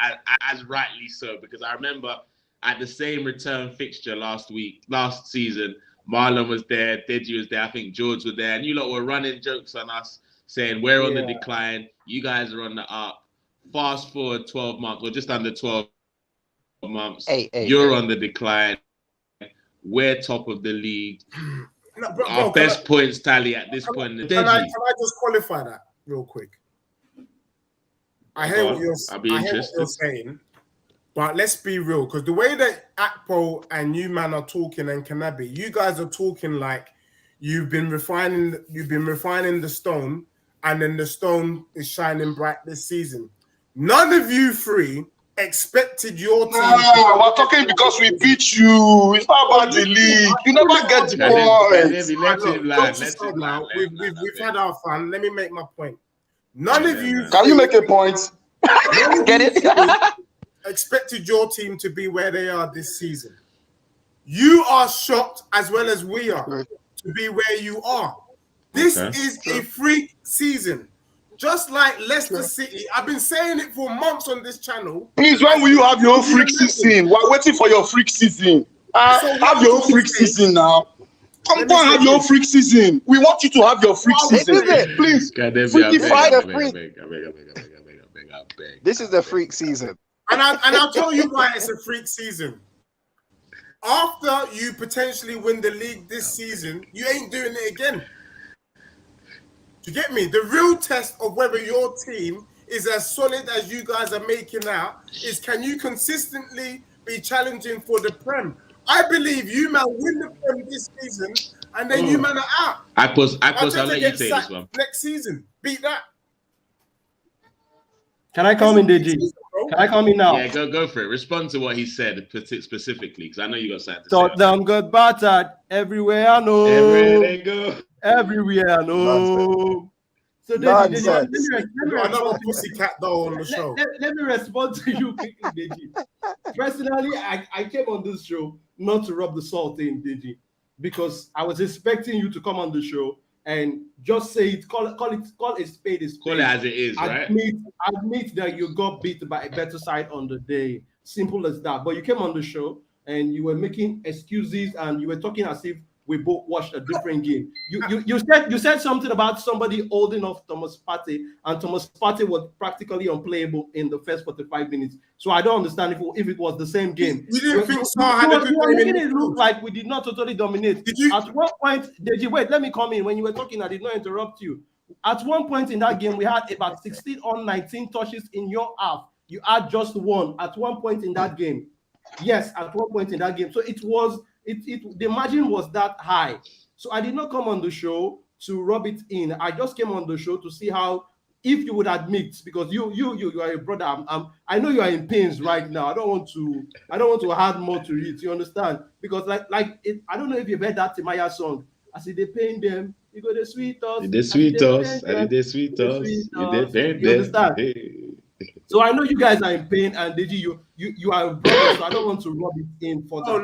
as rightly so, because I remember at the same return fixture last season, Marlon was there, Deji was there, I think George was there, and you lot were running jokes on us, saying we're on the decline, you guys are on the up. Fast forward 12 months, or just under 12 months, you're on the decline. we're top of the league. No, bro, Our best points tally at this point. Can I just qualify that real quick? I hear what you're saying, but let's be real, because the way that Akpo and you man are talking and Kanabi, you guys are talking like you've been refining the stone, and then the stone is shining bright this season. None of you three expected your team. We're talking because we beat you. It's not about the league. You never get the point. We've had our fun. Let me make my point. None of you. Can you make a point? Get it? Expected your team to be where they are this season. You are shocked, as well as we are, to be where you are. This is a freak season. Just like Leicester City, I've been saying it for months on this channel. Please, when will you have your own freak season? We're waiting for your freak season. Have your own freak season now. Come on, have your own freak season. We want you to have your freak season. Please. This is the freak season. And I'll tell you why it's a freak season. After you potentially win the league this season, you ain't doing it again. You get me? The real test of whether your team is as solid as you guys are making out is, can you consistently be challenging for the Prem? I believe you man win the Prem this season, and then you man are out. I'll let you take this one. Next season, beat that. Can I come in, Deji? Can I come in now? Yeah, go for it. Respond to what he said specifically, because I know you got something to say. Tottenham got battered everywhere I know. Everywhere they go. Everywhere I know. So let me respond to you quickly, Deji. Personally, I came on this show not to rub the salt in, Deji, because I was expecting you to come on the show and just say it, call a spade a spade. Call it as it is, right? Admit that you got beat by a better side on the day. Simple as that. But you came on the show and you were making excuses and you were talking as if we both watched a different game. You said something about somebody holding off Thomas Partey, and Thomas Partey was practically unplayable in the first 45 minutes. So I don't understand if it was the same game. You didn't think so? You were making it look like we did not totally dominate. At one point, Deji, wait, let me come in. When you were talking, I did not interrupt you. At one point in that game, we had about 16 on 19 touches in your half. You had just one at one point in that game. Yes, at one point in that game. So it was. The margin was that high. So I did not come on the show to rub it in. I just came on the show to see how, if you would admit, because you are a brother. I know you are in pains right now. I don't want to add more to it. You understand? Because I don't know if you've heard that Timaya song. I see they paying them. You go the sweet us. The sweet us. You understand? So I know you guys are in pain, and Deji, you are a brother, so I don't want to rub it in for that. Oh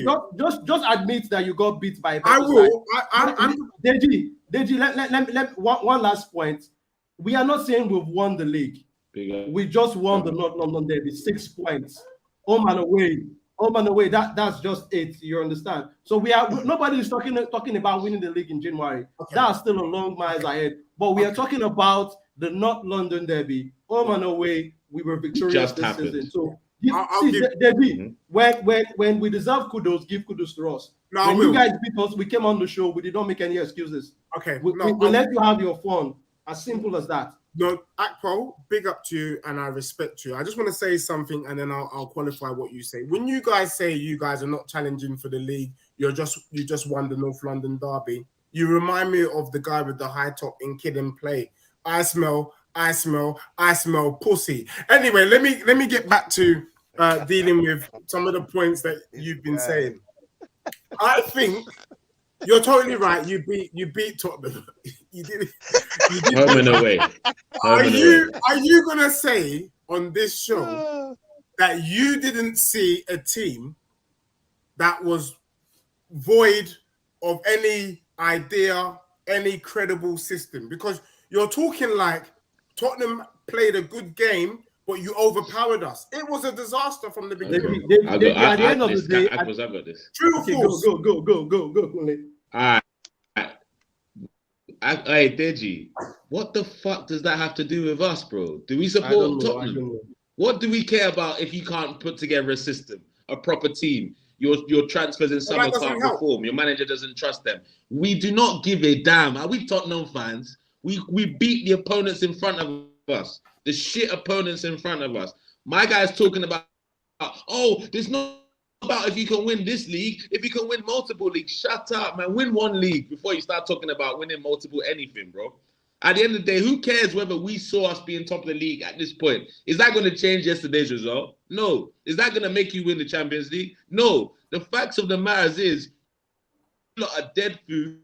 no, just admit that you got beat by a I will. Deji, let one last point. We are not saying we've won the league. We just won the North London Derby, 6 points. Home and away. That's just it. You understand? So nobody is talking about winning the league in January. Okay. That's still a long miles ahead. But we are talking about the North London Derby. Home and away, we were victorious this season. So Deji, when we deserve kudos, give kudos to us. When you guys beat us, we came on the show. We did not make any excuses. Okay. We let you have your fun. As simple as that. No, Akpo, big up to you, and I respect you. I just want to say something, and then I'll qualify what you say. When you guys say you guys are not challenging for the league, you just won the North London Derby. You remind me of the guy with the high top in Kid and Play. I smell pussy. Anyway, let me get back to dealing with some of the points that you've been saying. I think you're totally right. You beat Tottenham. You did. Home and away. Are you gonna say on this show that you didn't see a team that was void of any idea, any credible system? Because you're talking like Tottenham played a good game, but you overpowered us. It was a disaster from the beginning. At the end of the day, I've got this. True or false? Go. All right. Hey, Deji, what the fuck does that have to do with us, bro? Do we support Tottenham? What do we care about if you can't put together a system, a proper team? your transfers in summer can't perform. Your manager doesn't trust them. We do not give a damn. Are we Tottenham fans? We beat the opponents in front of us. The shit opponents in front of us. My guy's talking about, oh, there's no about if you can win this league, if you can win multiple leagues. Shut up, man. Win one league before you start talking about winning multiple anything, bro. At the end of the day, who cares whether we saw us being top of the league at this point? Is that going to change yesterday's result? No. Is that going to make you win the Champions League? No. The facts of the matter is, you lot are dead food.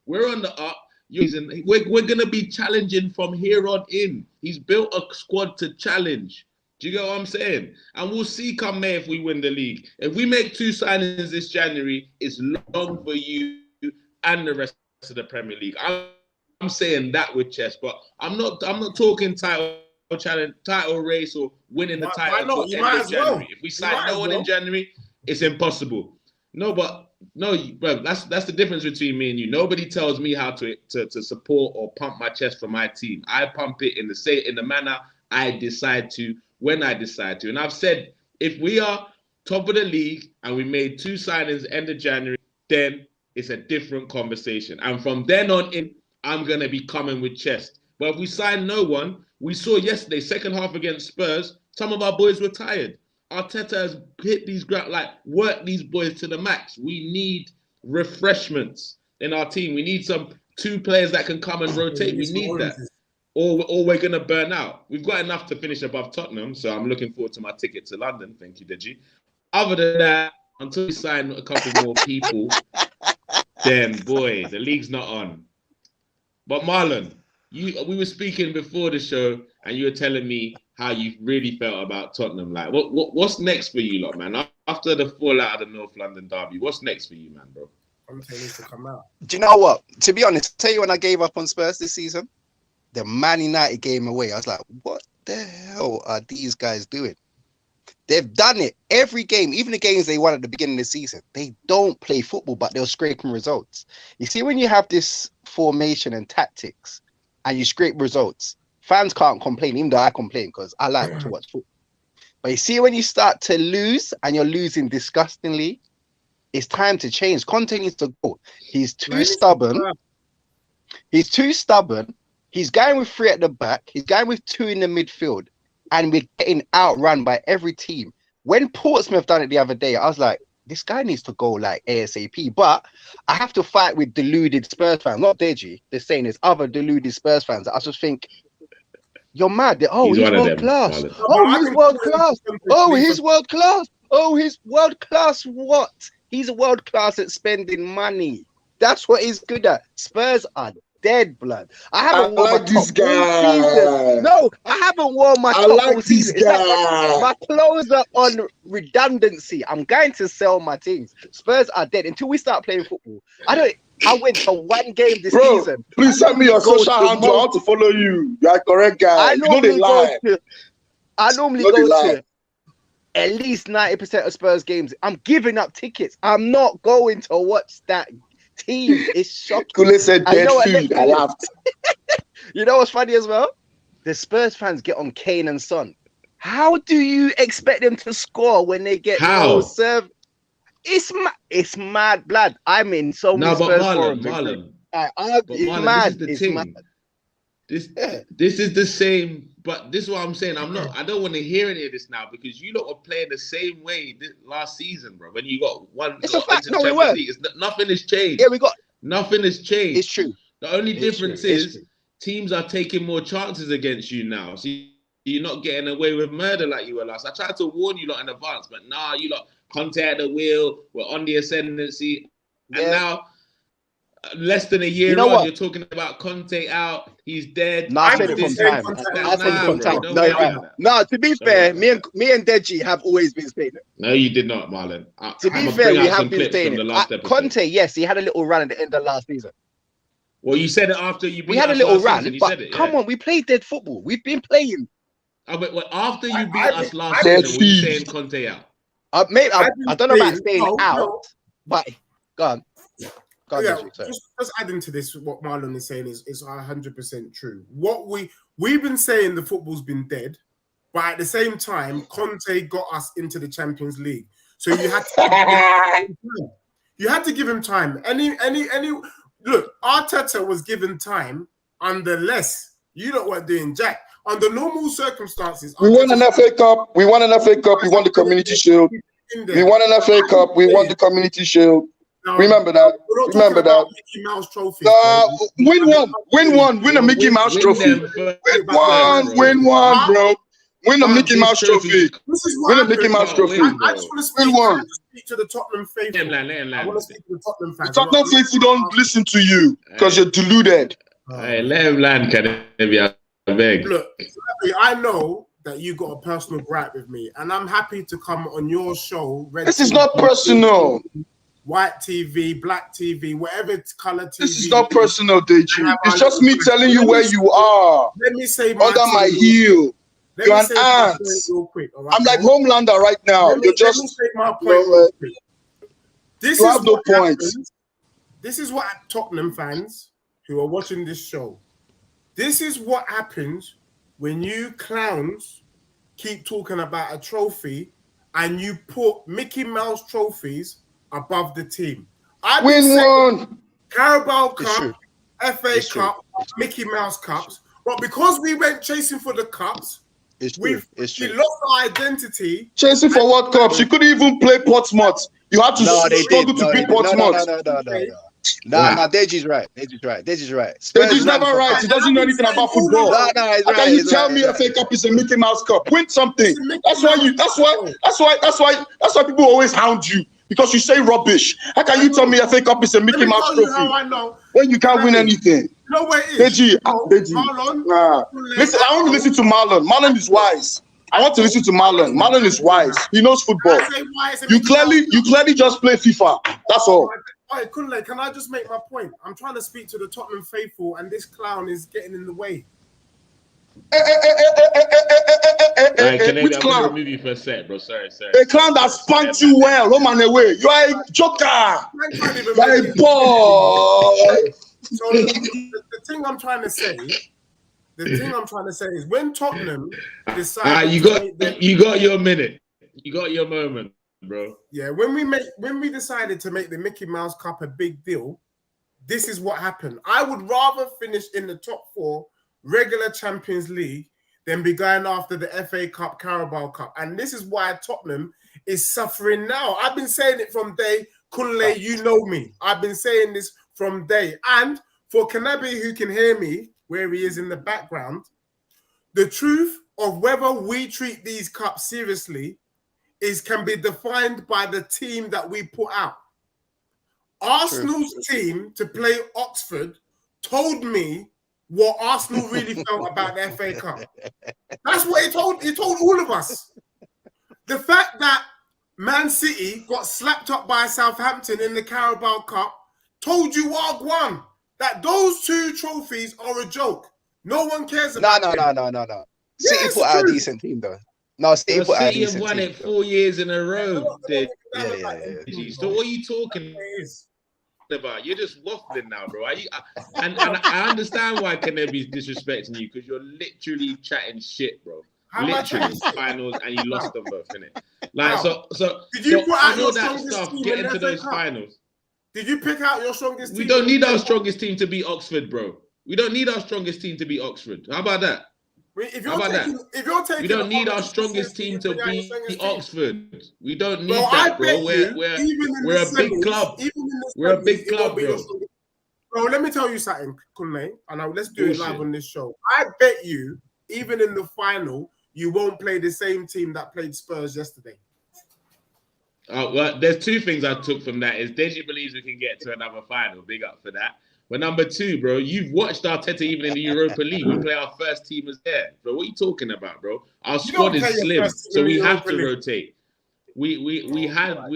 We're on the up. We're going to be challenging from here on in. He's built a squad to challenge. Do you get what I'm saying? And we'll see come May if we win the league. If we make 2 signings this January, it's long for you and the rest of the Premier League. I'm saying that with chest, but I'm not talking title challenge, title race, or winning the title until end of January. If we sign no one in January, it's impossible. No, bro, that's the difference between me and you. Nobody tells me how to support or pump my chest for my team. I pump it in the manner I decide to, when I decide to. And I've said, if we are top of the league and we made 2 signings end of January, then it's a different conversation. And from then on in, I'm going to be coming with chest. But if we sign no one, we saw yesterday, second half against Spurs, some of our boys were tired. Arteta has hit these work these boys to the max. We need refreshments in our team. We need 2 players that can come and rotate. We need that. Or we're going to burn out. We've got enough to finish above Tottenham, so I'm looking forward to my ticket to London. Thank you, Deji. Other than that, until we sign a couple more people, then, boy, the league's not on. But Marlon, we were speaking before the show, and you were telling me how you really felt about Tottenham. Like, what's next for you, lot, man? After the fallout of the North London derby, what's next for you, man, bro? Conte needs to come out. Do you know what? To be honest, tell you when I gave up on Spurs this season, the Man United game away, I was like, what the hell are these guys doing? They've done it every game, even the games they won at the beginning of the season. They don't play football, but they're scraping results. You see, when you have this formation and tactics and you scrape results, fans can't complain, even though I complain because I like to watch football. But you see, when you start to lose and you're losing disgustingly, it's time to change. Conte needs to go. He's too stubborn. He's too stubborn. He's going with 3 at the back. He's going with 2 in the midfield. And we're getting outrun by every team. When Portsmouth done it the other day, I was like, this guy needs to go like ASAP. But I have to fight with deluded Spurs fans. Not Deji. They're saying there's other deluded Spurs fans. I just think, you're mad. Oh, he's world class. Oh, he's world class. Oh, he's world class. Oh, he's world class. What? He's world class at spending money. That's what he's good at. Spurs are dead, blood. I haven't worn my this top guy. all season. No, I haven't worn my top all season. It's like my clothes are on redundancy. I'm going to sell my teams. Spurs are dead until we start playing football. I went to 1 game this season. Please send me your social handle. I want to follow you. You are correct, guy. I normally go to at least 90% of Spurs games. I'm giving up tickets. I'm not going to watch that team. It's shocking. Kule said dead food. I laughed. You know what's funny as well? The Spurs fans get on Kane and Son. How do you expect them to score when they get no serve? It's mad, blood. I'm in so many Spurs forums. Marlon, it's mad. This is the same. But this is what I'm saying. I don't want to hear any of this now because you lot were playing the same way last season, bro. When you got one, it's a fact. No, we were. Nothing has changed. Yeah, we got. Nothing has changed. It's true. The only difference is teams are taking more chances against you now. So you're not getting away with murder like you were last. I tried to warn you lot in advance, but nah, you lot Conte at the wheel. We're on the ascendancy, and now. Less than a year on, you're talking about Conte out. He's dead. I said it from time. No, to be fair, me and Deji have always been saying it. No, you did not, Marlon. To be fair, we have been saying it. Conte, yes, he had a little run at the end of last season. Well, you said it after you beat us. We had a little run, season. but come on, we played dead football. We've been playing. But after you beat us last season, were you saying Conte out? I don't know about staying out, but go on. Just adding to this, what Marlon is saying is 100% true. What we've been saying, the football's been dead, but at the same time, Conte got us into the Champions League. So you had to give him time. Any look, Arteta was given time unless you don't want doing jack. Under normal circumstances, We won an FA Cup. We won an FA Cup. We won the Community Shield. We won an FA Cup. We won the Community Shield. Remember that. Remember that. Mickey Mouse trophy. Win a Mickey Mouse trophy. Win one, bro. Win a Mickey Mouse trophy. Win a Mickey Mouse trophy. I just want to speak to the Tottenham faithful. I want to speak to the Tottenham fans. The Tottenham faithful don't listen to you because you're deluded. Hey, let him land, can I beg? Look, I know that you got a personal gripe with me, and I'm happy to come on your show. This is not personal. White TV, black TV, whatever it's color TV. This is not personal, Deji. It's just me telling you where you are. Let me say under my heel. You're an ant. Real quick, right? I'm like Homelander right now. You're just. Let me say my point real quick. You have no point. This is what Tottenham fans who are watching this show. This is what happens when you clowns keep talking about a trophy and you put Mickey Mouse trophies above the team. Win one. Carabao Cup, FA Cup, Mickey Mouse Cups. But because we went chasing for the cups, we lost our identity. Chasing for what cups? You couldn't even play Portsmouth. You had to struggle to beat Portsmouth. No, Deji's right. Deji's right. Deji's never right. He doesn't know anything about football. How can you tell me FA Cup is a Mickey Mouse Cup? Win something. That's why people always hound you. Because you say rubbish. How can you tell me FA Cup is a Mickey Mouse trophy I know. when you can't win anything? No way it is. Deji. Marlon. Listen, I want to listen to Marlon. Marlon is wise. I want to listen to Marlon. Marlon is wise. He knows football. You clearly just play FIFA. That's all. All right, Kunle, can I just make my point? I'm trying to speak to the Tottenham faithful, and this clown is getting in the way. Which clown? Remove you for a sec, bro. Sorry. A clown that spanked you well, home and away. You are a joker. You are a boy. So the thing I'm trying to say is when Tottenham decided you got your minute. You got your moment, bro. Yeah, when we decided to make the Mickey Mouse Cup a big deal, this is what happened. I would rather finish in the top 4 regular Champions League than be going after the FA Cup, Carabao Cup. And this is why Tottenham is suffering now. I've been saying it from day. Kunle, you know me. I've been saying this from day. And for Kanabi, who can hear me, where he is in the background, the truth of whether we treat these cups seriously can be defined by the team that we put out. Arsenal's team to play Oxford told me what Arsenal really felt about the FA Cup. That's what he told all of us. The fact that Man City got slapped up by Southampton in the Carabao Cup told you what won. That those 2 trophies are a joke. No one cares about No. City put out a decent team, though. No, City put out a decent team. City have won it 4 years in a row. Yeah. So what are you talking about? You're just waffling now, bro. And I understand why Kanebi's disrespecting you, because you're literally chatting shit, bro. Literally finals, and you lost them both, innit? Like so. Did you put out your that strongest stuff? team Get in into FA those Cup? finals. Did you pick out your strongest team? We don't need our strongest team to beat Oxford, bro. We don't need our strongest team to beat Oxford. How about that? If you're taking we don't need our strongest team to beat Oxford. We don't need that, bro. We're a big club. We're a big club, bro. Bro, let me tell you something, Kunle, and let's do it live on this show. I bet you, even in the final, you won't play the same team that played Spurs yesterday. Well, there's 2 things I took from that. Is Deji believes we can get to another final. Big up for that. But number 2, bro, you've watched Arteta even in the Europa League. We play our first team as there. Bro, what are you talking about, bro? Our squad is slim, so we have to rotate. We have to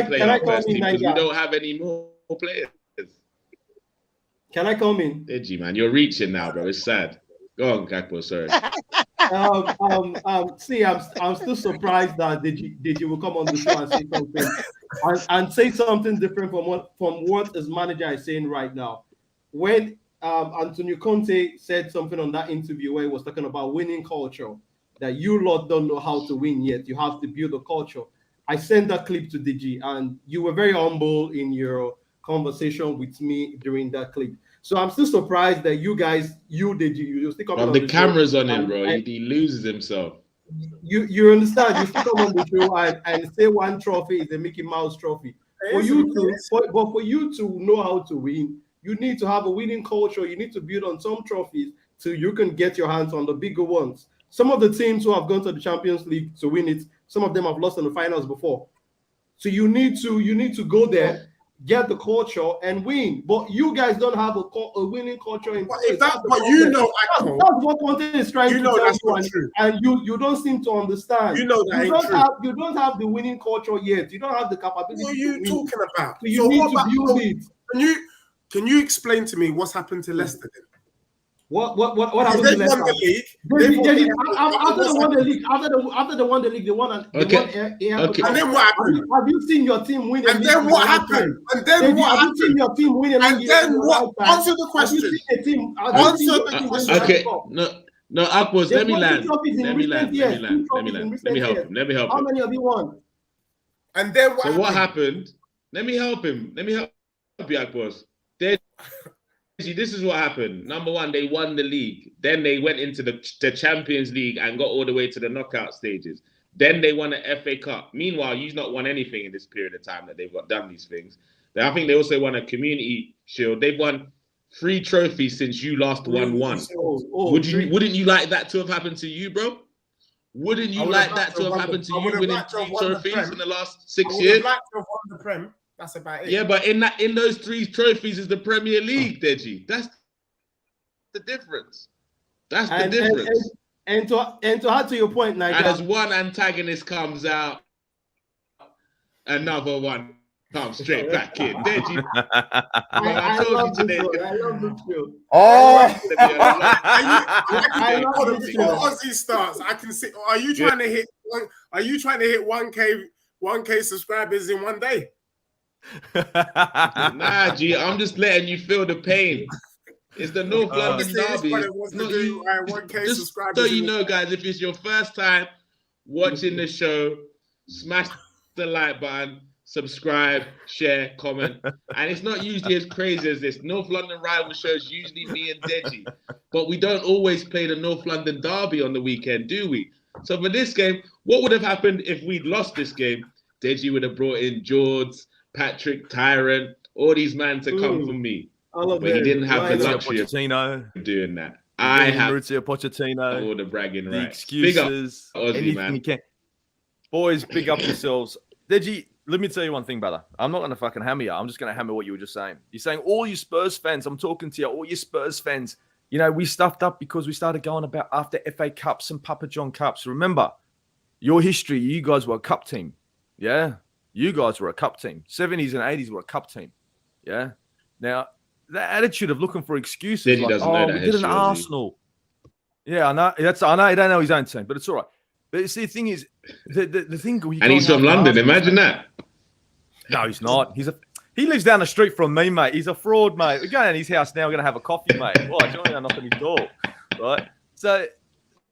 play our first team because we don't have any more players. Can I come in? Deji, man, you're reaching now, bro. It's sad. Go on, Kakpo, sorry. See, I'm still surprised that Deji will come on the show and say something and say something different from what his manager is saying right now. When Antonio Conte said something on that interview where he was talking about winning culture, that you lot don't know how to win yet, you have to build a culture. I sent that clip to Deji, and you were very humble in your conversation with me during that clip. So I'm still surprised that you guys, Deji, you still come on the the camera's show, on him, bro. He loses himself. You understand? You still come on the show and say one trophy is a Mickey Mouse trophy. For you to know how to win, you need to have a winning culture. You need to build on some trophies so you can get your hands on the bigger ones. Some of the teams who have gone to the Champions League to win it, some of them have lost in the finals before. So you need to go there, get the culture, and win. But you guys don't have a winning culture in place. That's what Conte is trying to tell that's you, not true. and you don't seem to understand. You know that ain't true. You don't have the winning culture yet. You don't have the capability. What are you talking about? So you need to build it. Can you explain to me what's happened to Leicester then? What happened to Leicester? After they won the league, they won. And then what happened? Have you seen your team win? And then what happened? And then what happened? Have you seen your team win? And then what? Answer the question. Answer the question. Okay, no, Akbos, let me land. Let me help him. How many have you won? And then what? So what happened? Let me help him. Let me help you, Akbos. This is what happened. Number one, they won the league. Then they went into the Champions League and got all the way to the knockout stages. Then they won an FA Cup. Meanwhile, you've not won anything in this period of time that they've done these things. Then I think they also won a Community Shield. They've won 3 trophies since you last won one. Wouldn't you like that to have happened to you, bro? Wouldn't you like that to have happened to you winning 3 trophies in the last 6 years? I would like to have won the Prem. That's about it. Yeah, but in those 3 trophies is the Premier League, Deji. That's the difference. That's the difference. And to add to your point, Nigel, as one antagonist comes out, another one comes straight back in. Deji, I love this show. Oh, I love this show. Ozzy starts. I can see. Are you trying to hit 1K subscribers in one day? Nah, G, I'm just letting you feel the pain. It's the North London derby. Just so you know, guys, if it's your first time watching the show, smash the like button, subscribe, share, comment. And it's not usually as crazy as this. North London rival shows usually me and Deji, but we don't always play the North London derby on the weekend, do we? So for this game, what would have happened if we'd lost this game? Deji would have brought in George, Patrick, Tyrant, all these men to come for me. But he didn't have the luxury of doing that. I have Pochettino, all the bragging the rights. excuses, Aussie, anything man. you can. Boys, big up yourselves. Deji, let me tell you one thing, brother. I'm not going to fucking hammer you. I'm just going to hammer what you were just saying. You're saying all you Spurs fans, I'm talking to you, all you Spurs fans, you know, we stuffed up because we started going about after FA Cups and Papa John Cups. Remember, your history, you guys were a cup team. Yeah? You guys were a cup team. 70s and 80s were a cup team. Yeah? Now, that attitude of looking for excuses, like, oh, we did an Arsenal. Yeah, I know. I know he don't know his own team, but it's all right. But see, the thing is, the thing. And he's from London. Imagine that. No, he's not. He lives down the street from me, mate. He's a fraud, mate. We're going to his house now. We're going to have a coffee, mate. Why? Johnny, I'm knocking his door, right? So,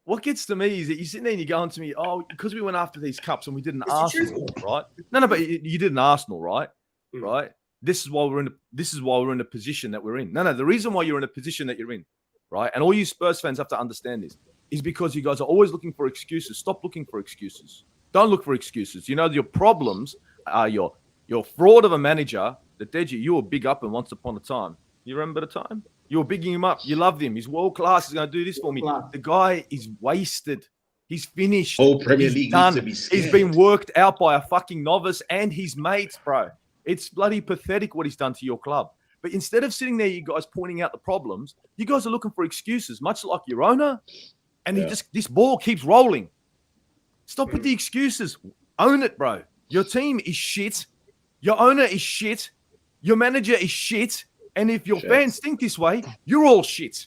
what gets to me is that you're sitting there and you're going to me, oh, because we went after these cups and we did an Arsenal, right? No, but you did an Arsenal, right? Right. This is why we're in the position that we're in. No, the reason why you're in a position that you're in, right? And all you Spurs fans have to understand this is because you guys are always looking for excuses. Stop looking for excuses. Don't look for excuses. You know, your problems are your fraud of a manager. The Deji, you were big up and once upon a time. You remember the time? You were bigging him up. You loved him. He's world class. He's going to do this for me. The guy is wasted. He's finished. Whole Premier League needs to be scared. He's been worked out by a fucking novice and his mates, bro. It's bloody pathetic what he's done to your club. But instead of sitting there, you guys pointing out the problems, you guys are looking for excuses, much like your owner. And this ball keeps rolling. Stop with the excuses. Own it, bro. Your team is shit. Your owner is shit. Your manager is shit. And if your fans think this way, you're all shit.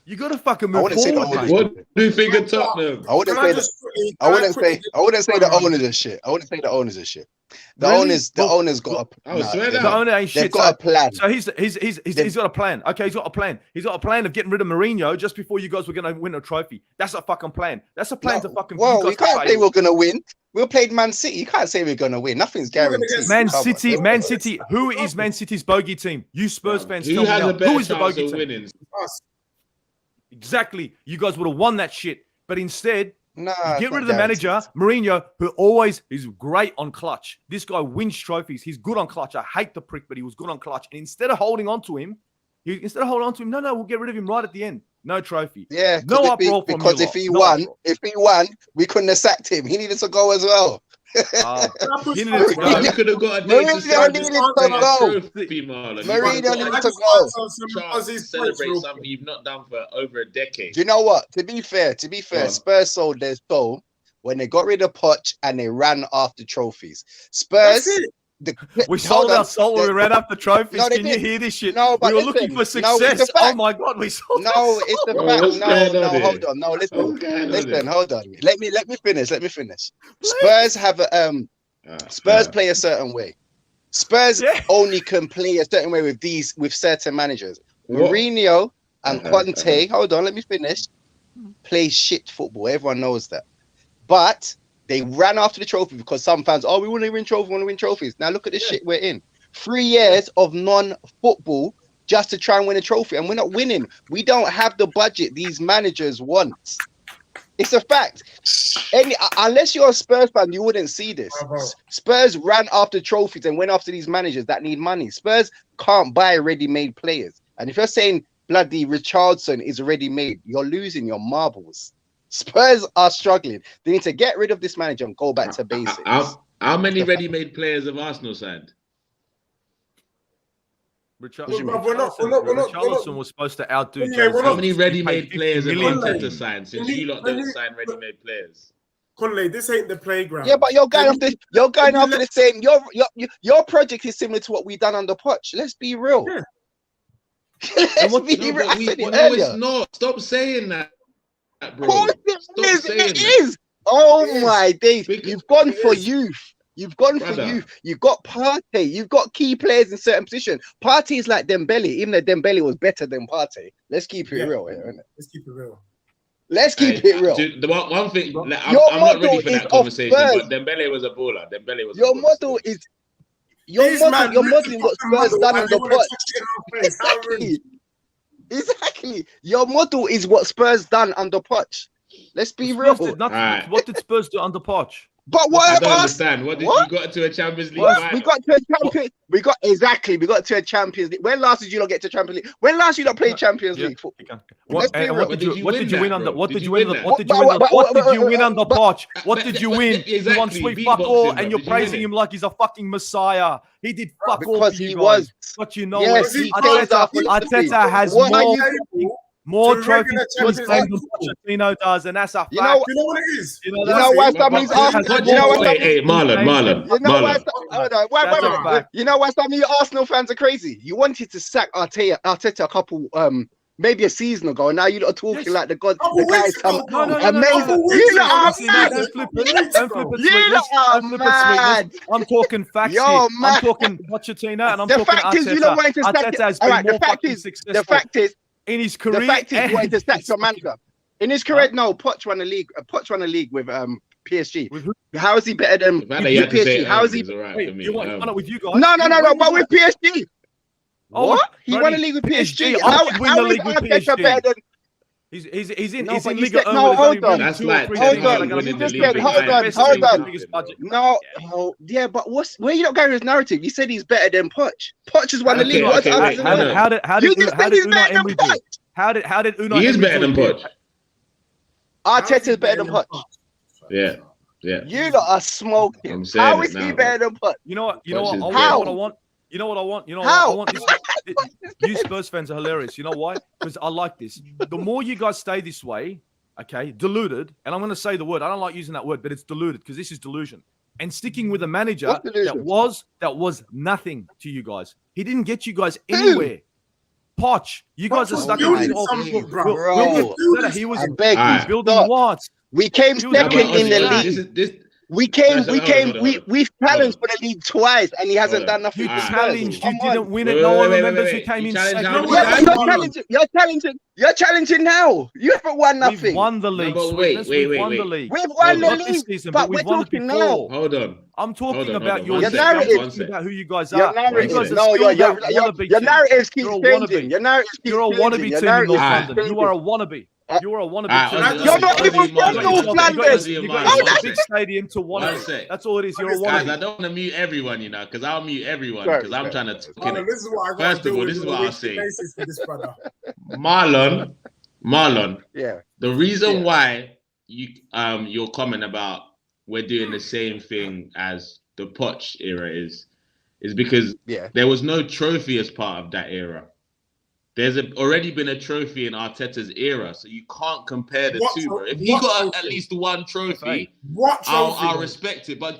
You got to fucking I move wouldn't say the forward, owners. mate. What do you think of Tottenham? I wouldn't Can say I just quickly- I can wouldn't quickly say I wouldn't say the just- owners are shit. I wouldn't say the owners are shit. The Really? owners Well, got a I swear they've that. The owner ain't they've shit. got a plan. So he's got a plan. Okay, he's got a plan. He's got a plan of getting rid of Mourinho just before you guys were going to win a trophy. That's a fucking plan. That's a plan to fucking. Well, you we guys can't to say fail. we're gonna win. We played Man City. You can't say we're gonna win. Nothing's guaranteed. Man Come on. City, Man City. Who is Man City's bogey team? You Spurs fans, Who tell me has now. a better Who is the chance bogey of team? winning? Exactly. You guys would have won that shit, but instead. Nah, Get it's rid of not the manager, guaranteed. Mourinho, who always is great on clutch. This guy wins trophies. He's good on clutch. I hate the prick, but he was good on clutch. And instead of holding on to him, no, we'll get rid of him right at the end. No trophy. Yeah, No uproar from because you if he lot. won, we couldn't have sacked him. He needed to go as well. He needed to go. You could have got a Mourinho day to needed celebrate to a go. trophy, Marlon. Mourinho You needed got to a go. chance to celebrate something you've not done for over a decade. Do you know what? To be fair, Go on. Spurs sold their soul when they got rid of Poch and they ran after trophies. Spurs, We sold our soul when we ran up the trophies. No, they Can you didn't. hear this shit? No, but we were listen, looking for no, it's success. a fact. Oh my God, we sold No, our it's the soul. fact. what's going on here? Hold on. No, listen. What's going on Listen, here? hold on. Let me finish. Spurs have a Spurs play a certain way. Spurs only can play a certain way with certain managers. What? Mourinho and Uh-huh, Conte, hold on, let me finish. Play shit football. Everyone knows that. But they ran after the trophy because some fans, we want to win trophies. Now look at the shit we're in. 3 years of non-football just to try and win a trophy, and we're not winning. We don't have the budget these managers want. It's a fact. Unless you're a Spurs fan, you wouldn't see this. Spurs ran after trophies and went after these managers that need money. Spurs can't buy ready-made players. And if you're saying bloody Richardson is ready-made, you're losing your marbles. Spurs are struggling. They need to get rid of this manager and go back to basics. How many ready-made players have Arsenal signed? Richarlison was supposed to outdo Jose. How many ready-made He paid 50 players have million. Arteta signed since you lot don't sign ready-made players? Conley, this ain't the playground. Yeah, but you're going after the same. Your project is similar to what we done under Poch. Let's be real. Yeah. Let's be No, real. but I said it no, earlier. it's not. Stop saying that, bro. Of course Stop it saying is. that. It is. Oh It is. my days. Because- You've gone it for is. youth. You've gone for Brother. youth. You've got Partey. You've got key players in certain positions. Partey is like Dembele, even though Dembele was better than Partey. Let's keep it real here, innit? Let's keep it real. Let's keep it real. The one thing, like, I'm Your not ready model for is that of conversation, Spurs. but Dembele was a baller. Your model is you're modeling what Spurs done under Poch. Exactly. Your model is what Spurs done under Poch. Let's be real. Spurs did nothing. Alright. What did Spurs do under Poch? But I what don't about us? understand. What did What? you got to a Champions League? What? final? We got to a Champions. We got to a Champions League. When last did you not get to Champions League? When last you not played Champions Yeah. League football? What Let's be real. did you win that, under? bro? What Did did you you win? win that? What did you win? What did you win under but- Poch? What did you win? You won Exactly, sweet fuck beatboxing, all, bro. and you're Did you win praising it? him like he's a fucking messiah. He did fuck all Because for you he guys. was. But you know Yes, it. he changed our philosophy. Arteta has What are more To trophies regular to his Champions name League than Pochettino does, and that's a fact. You know what? You know what it is? You know You know why some of these Arsenal? You know what? Hey, Marlon. You know why? Hold on, wait a That's a minute. fact. You know why some of you Arsenal fans are crazy? You wanted to sack Arteta a couple, maybe a season ago, and now you lot are talking Yes. like the god, Couple the guy weeks is some ago, bro. amazing. No. You lot are See, mad. don't flip it. Don't flip it, You sweetness. lot are Don't flip it, sweetness. mad. I'm talking facts You're here. mad. I'm talking Pochettino, and I'm The talking fact is, Arteta. you lot wanted to sack. Arteta has All been right, the more fact fucking is, successful the fact is, in his career. the fact is, you wanted to sack and some manager. In his career, no, Poch won a league. Poch won a league with PSG. With who? How is he better than The fact that you had to say PSG? How is he? is all right Wait, for me. you want it with you guys? No, When but was with PSG. Oh, What? He buddy, won a league with PSG. PSG. How I could win the is league with Arteta PSG. better than? He's in No, he's but in you Liga said- 1 no, with hold only on. really That's 2 or like 3 hold teams on. that are gonna You win just the said, league. hold on, Best hold team on. with biggest budget. No, yeah, but where you not going with his narrative? You said he's better than Poch. Poch has won the Okay, league. What's okay, up? wait, How did You just said he's Unai better than Emery do? Poch. How did Unai He is Emery better do than it? Poch. Arteta's better than Poch. Yeah. You lot are smoking. I'm saying How it is he now, better than Poch? You know what? Poch is I How? want. You know what I want? You know How? what I want? You Spurs fans are hilarious. You know why? Because I like this. The more you guys stay this way, okay, deluded, and I'm going to say the word. I don't like using that word, but it's deluded because this is delusion. And sticking with a manager What's delusion? that was nothing to you guys. He didn't get you guys Who? anywhere. Poch, you guys are Poch was stuck in building this something, bro. Bro, he was I beg Alright. you, building stop. what? We came He was second building in the that. league. We've challenged on. for the league twice, and he hasn't Hold done on. nothing You for Spurs. challenged, you Come on. didn't win it. Wait, No wait, one wait, remembers wait, who wait. came You in challenged second. how many Yeah, times? but Hold on. you're challenging now. You haven't won nothing. We've won the No, league. but wait, Sweetness. wait, We've wait, won the wait. league. We've won the Not this league, season, but we've we're won it talking before. now. Hold on. I'm talking Hold on, about hold your on. Your One second, narrative. one talking about second. who you guys Your are. You narrative, guys are no, still your that wannabe your team. narratives keep You're a changing. wannabe. Your narratives keep You're a changing. wannabe Your team in narratives North keep London. changing. You are a wannabe. You are a wannabe Alright, team. Ozzy, You're not Ozzy, even Marlon, from North Ozzy, London. Ozzy, You Marlon, got one a big sec. stadium to One wannabe. sec. That's all it is. You're a Guys, I wannabe. don't want to mute everyone, you know, because I'll mute everyone Sorry, because I'm sorry. trying to talk in Marlon, it. this is what I got First to of deal all, with this is on a what I'll weekly say. basis with this brother. Marlon, Yeah. the reason Yeah. why your comment about we're doing the same thing as the Poch era is because Yeah. there was no trophy as part of that era. There's already been a trophy in Arteta's era, so you can't compare the two, bro. If he got at least one trophy, I'll respect it. But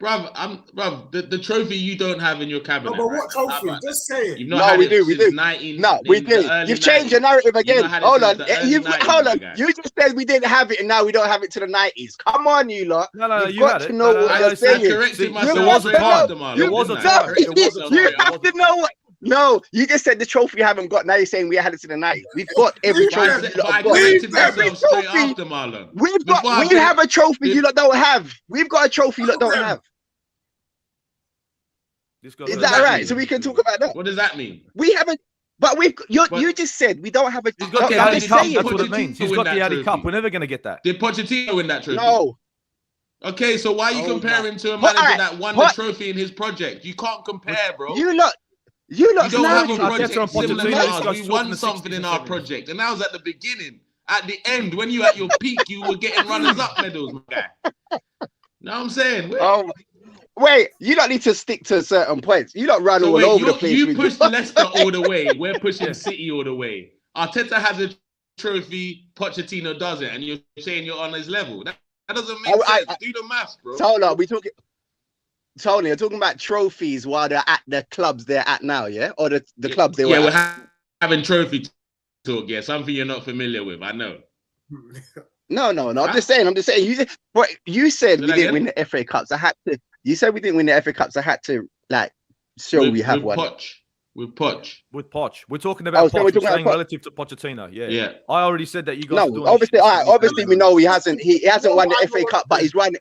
bruv, the trophy you don't have in your cabinet. No, but right what now. How trophy? about Just that? say it. You've not No, had we it do, we since do. 19. No, we in the did. early You've changed your 90s. narrative You've again. not had it Hold since on. the early You've 90s, hold my on. guy. You just said we didn't have it, and now we don't have it to the 90s. Come on, you lot. No, You've you got had to it. know No, what I you're saying. corrected See, myself. there was a straight time. after, Marlon, There was a didn't I? time. There was a So, time. You have to know what. No, you just said the trophy you haven't got. Now you're saying we had it to the 90s. We've got every But I trophy. said- You but lot I have got. corrected Every myself straight trophy. after, Marlon. We've Before I we put have it- a trophy you lot don't have. We've got a trophy you lot don't Problem. have. This guy's Is What got does that that right? mean? So we can talk about that. What does that mean? We haven't. But But- you just said we don't have a. He's got the I'm Addy just Cup. saying. That's what it Pochettino means. He's win got that the Addy trophy. Cup. We're never going to get that. Did Pochettino win that trophy? No. Okay, so why are you Oh comparing to a But, manager alright, that won but- the trophy in his project? You can't compare, bro. You lot's You don't have a narrative. project Arteta and similar Pochettino, to this ours. guy's We talking won the something 60s in and our 70s. project, and that was at the beginning. At the end, when you at your peak, you were getting runners-up medals, my guy. Know what I'm saying? Oh, wait, you don't need to stick to certain points. You don't run So all wait, over the place. you with pushed your- Leicester all the way. We're pushing City all the way. Arteta has a trophy, Pochettino doesn't, and you're saying you're on his level. That doesn't make sense. Do the maths, bro. Hold on, Tony, you're talking about trophies while they're at the clubs they're at now, yeah? Or the clubs they were we're at? having trophy talk. Yeah, something you're not familiar with. I know. No. I'm just saying. You said we didn't win the FA Cups. You said we didn't win the FA Cups. I had to show we have one. With Poch. We're talking about so Poch. we're We're talking saying about Poch. relative to Pochettino. Yeah. Yeah. I already said that you guys are No, doing obviously we know he hasn't. He hasn't won the FA Cup, but he's won.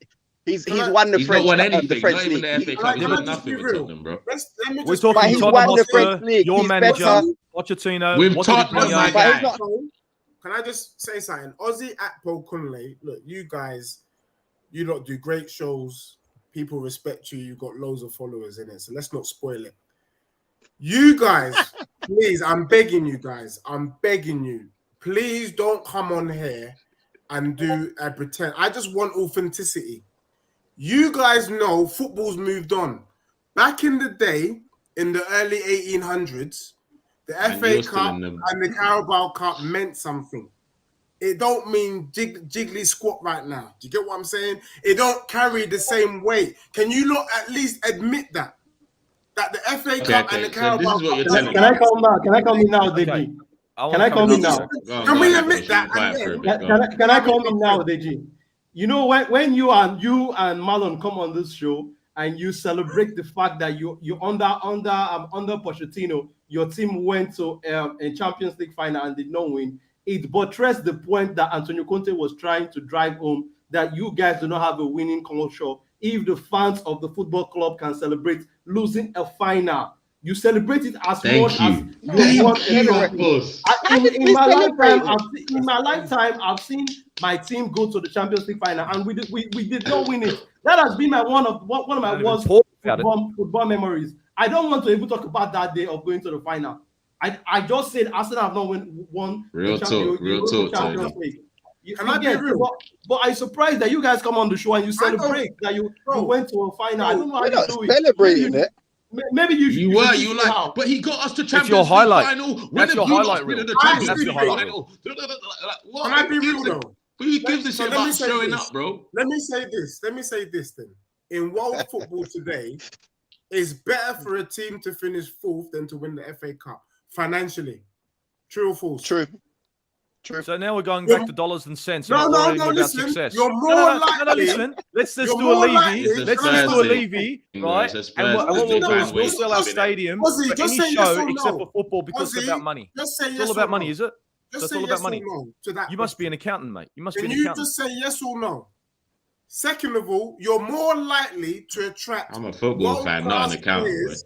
He's won the He's French not won Cup, anything. the French Not even league. the FA Cup. He's Can won I just nothing be with real? Tottenham, bro. Let me We're just But talking he's Tottenham won the Hotspur, French league. your He's manager, better. Pochettino. With what did he Tottenham, bring my out? guy. Can I just say something? Ozzy Akpo Kunle, look, you guys, you lot do great shows. People respect you. You've got loads of followers in it. So let's not spoil it. You guys, please, I'm begging you guys. I'm begging you. Please don't come on here and do a pretend. I just want authenticity. You guys know football's moved on. Back in the day, in the early 1800s, the FA Cup and the Carabao Cup meant something. It don't mean jiggly squat right now. Do you get what I'm saying? It don't carry the same weight. Can you not at least admit that? That the FA Cup and the Carabao So this is what you're Cup... telling me. Can I come now? Can I come in now, Deji? Okay. Can I come in now? Can we admit that? Can I come in now, Deji? You know, when you and Marlon come on this show and you celebrate the fact that you under Pochettino, your team went to a Champions League final and did not win. It buttressed the point that Antonio Conte was trying to drive home, that you guys do not have a winning culture. If the fans of the football club can celebrate losing a final, you celebrate it as much as you won a trophy. In my lifetime, I've seen my team go to the Champions League final, and we did not win it. That has been one of my worst football memories. I don't want to even talk about that day of going to the final. I just said Arsenal have not won real the Champions League. Can I be real? But I'm surprised that you guys come on the show and you celebrate that you went to a final. I don't know how you do it. Celebrating it. Maybe you were like, but he got us to Champions League final. That's your highlight reel. That's your highlight reel. Can I be real though? Who gives a shit about showing up, bro? Let me say this then. In world football today, it's better for a team to finish fourth than to win the FA Cup. financially. True or false? True. So now we're going back to dollars and cents. No, about listen. Success. You're more likely. Listen. Let's just You're do a more Levy. likely- Let's just do a Levy, It's right? a Spurs And what thing. we'll do is Fan we'll waste sell our to spin it. stadium Ozzy, for just any say yes show or except no. for football because it's Ozzy, about money. Just say yes It's all or about no. money, is it? Just So it's say all yes about money. or no to that. You must be an question. accountant, mate. You must Can be an you accountant. just say yes or no? Second of all, you're more likely to attract. I'm a football fan, not an world-class accountant. players.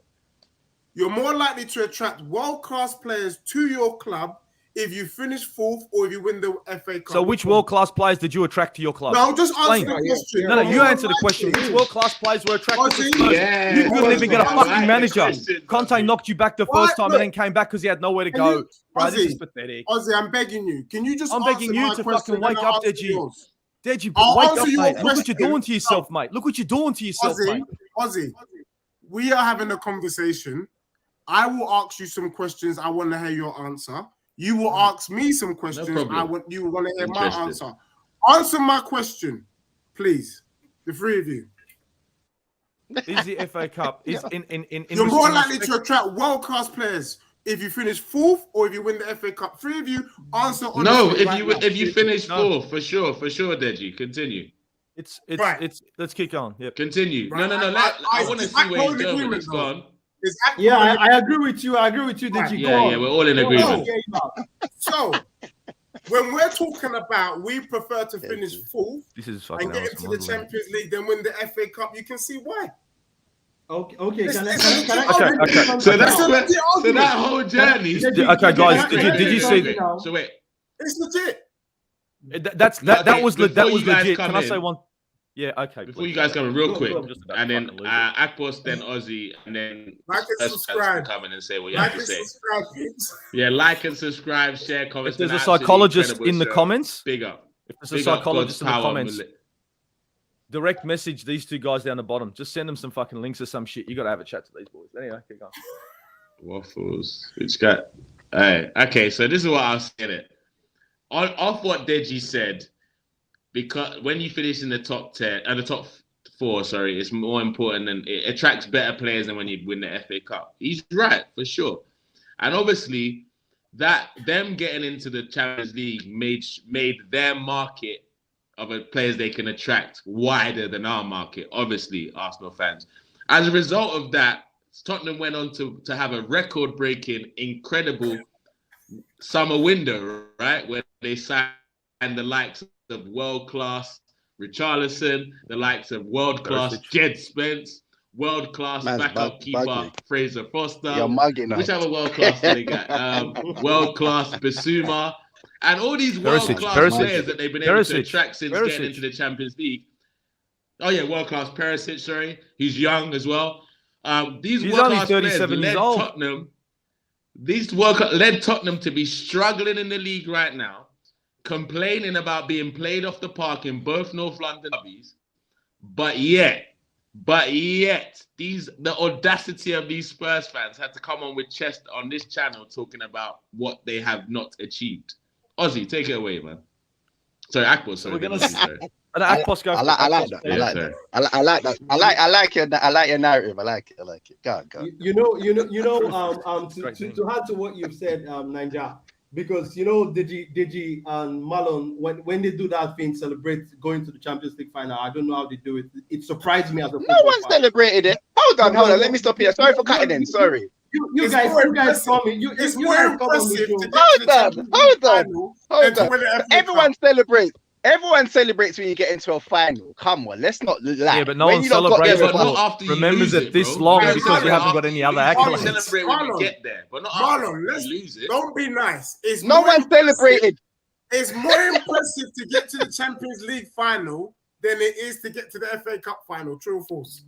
You're more likely to attract world-class players to your club if you finish fourth or if you win the FA Cup. So which world-class players did you attract to your club? No, just answer Explain. the question. No, you You're answer the more question. likely- Which world-class players were attracted to Ozzy? Spurs? Yeah, You couldn't even get a Ozzy, fucking I like manager. the question, Conte Ozzy. knocked you back the Why? first time Look, and then came back because he had nowhere to Can go. you- Bro, this is Ozzy, pathetic. Ozzy, I'm begging you. Can you just I'm answer begging you my to question fucking wake and I'll up, answer Deji. yours? Deji, I'll wake answer up, your mate. Look what question. you're doing to yourself, mate. Look what you're doing to yourself, Ozzy, mate. Ozzy, we are having a conversation. I will ask you some questions. I want to hear your answer. You will ask me some questions. problem. You want to hear my Interested. answer. Answer my question, please. The three of you. Is the FA Cup in You're more likely to attract world-class players if you finish fourth or if you win the FA Cup. Three of you answer honestly. No, right now. if you finish No. fourth, for sure, Deji. Continue. It's Right. let's kick on. Yep. Continue. Right, No. I want to it's see where he's active going with agreement, this. Go on. It's Yeah, I agree with you. Deji. Right. Go Yeah, on. yeah, we're all in Go on. agreement. Yeah, yeah. So, when we're talking about we prefer to finish fourth This is fucking and get into the Champions League than win the FA Cup, you can see why. Okay. It's- Can I Okay. So That's a legit so argument. that whole journey. Okay, guys, did you see? So wait. It's legit. That was before you guys legit. come Can I in- say one? Yeah. Okay. Before please. you guys come in real Go, quick, go. Just about and then fucking lose it. Akbos, then Ozzy, and then Like and us subscribe. come in and say what you Like have and to say. subscribe, please. Yeah, like and subscribe, share, comment. If there's a psychologist in the comments, big up. if there's a Big up psychologist in God's the power. comments, direct message these two guys down the bottom. Just send them some fucking links or some shit. You got to have a chat to these boys. Anyway, keep going. Waffles. It's got. Okay, so this is what I'll say it. Off what Deji said, because when you finish in the top 10 and the top 4, sorry, it's more important and it attracts better players than when you win the FA Cup. He's right for sure, and obviously that them getting into the Champions League made their market of players they can attract wider than our market. Obviously, Arsenal fans. As a result of that, Tottenham went on to have a record-breaking, incredible summer window, right? Where they signed the likes of world-class Richarlison, the likes of world-class Jed Spence, world-class Man's backup keeper buggy. Fraser Foster. You're mugging us. Which other world-class they got? World-class Basuma. And all these world-class players that they've been able to attract since getting into the Champions League. Oh, yeah, world-class Perisic, sorry. He's young as well. He's only 37 years old. Led Tottenham to be struggling in the league right now, complaining about being played off the park in both North London derbies. But yet, the audacity of these Spurs fans had to come on with chest on this channel talking about what they have not achieved. Ozzy, take it away, man. Sorry, Akbos. Sorry, We're gonna- Ozzy, sorry. I like that. I like that. I like your narrative. I like it. Go. You know, to add to what you've said, Ninja, because Deji and Malon, when they do that thing, celebrate going to the Champions League final. I don't know how they do it. It surprised me as a No one celebrated it. Hold on. Let me stop here. Sorry for cutting in. Sorry. You guys call me. It's more impressive to get to Hold the on. Champions Hold League on. final Hold than to on. win the FA Everyone Cup. celebrates. Everyone celebrates when you get into a final. Come on, let's not lie. Yeah, but no When one you lot got celebrates there but not after you remembers lose it it, this bro. long Yeah, because you Marlon, haven't got any other You Marlon, accolades. celebrate when you Marlon, get there, but not after Marlon, you lose it. don't be nice. It's No more one impressive- celebrated. It's more impressive to get to the Champions League final than it is to get to the FA Cup final. True or false?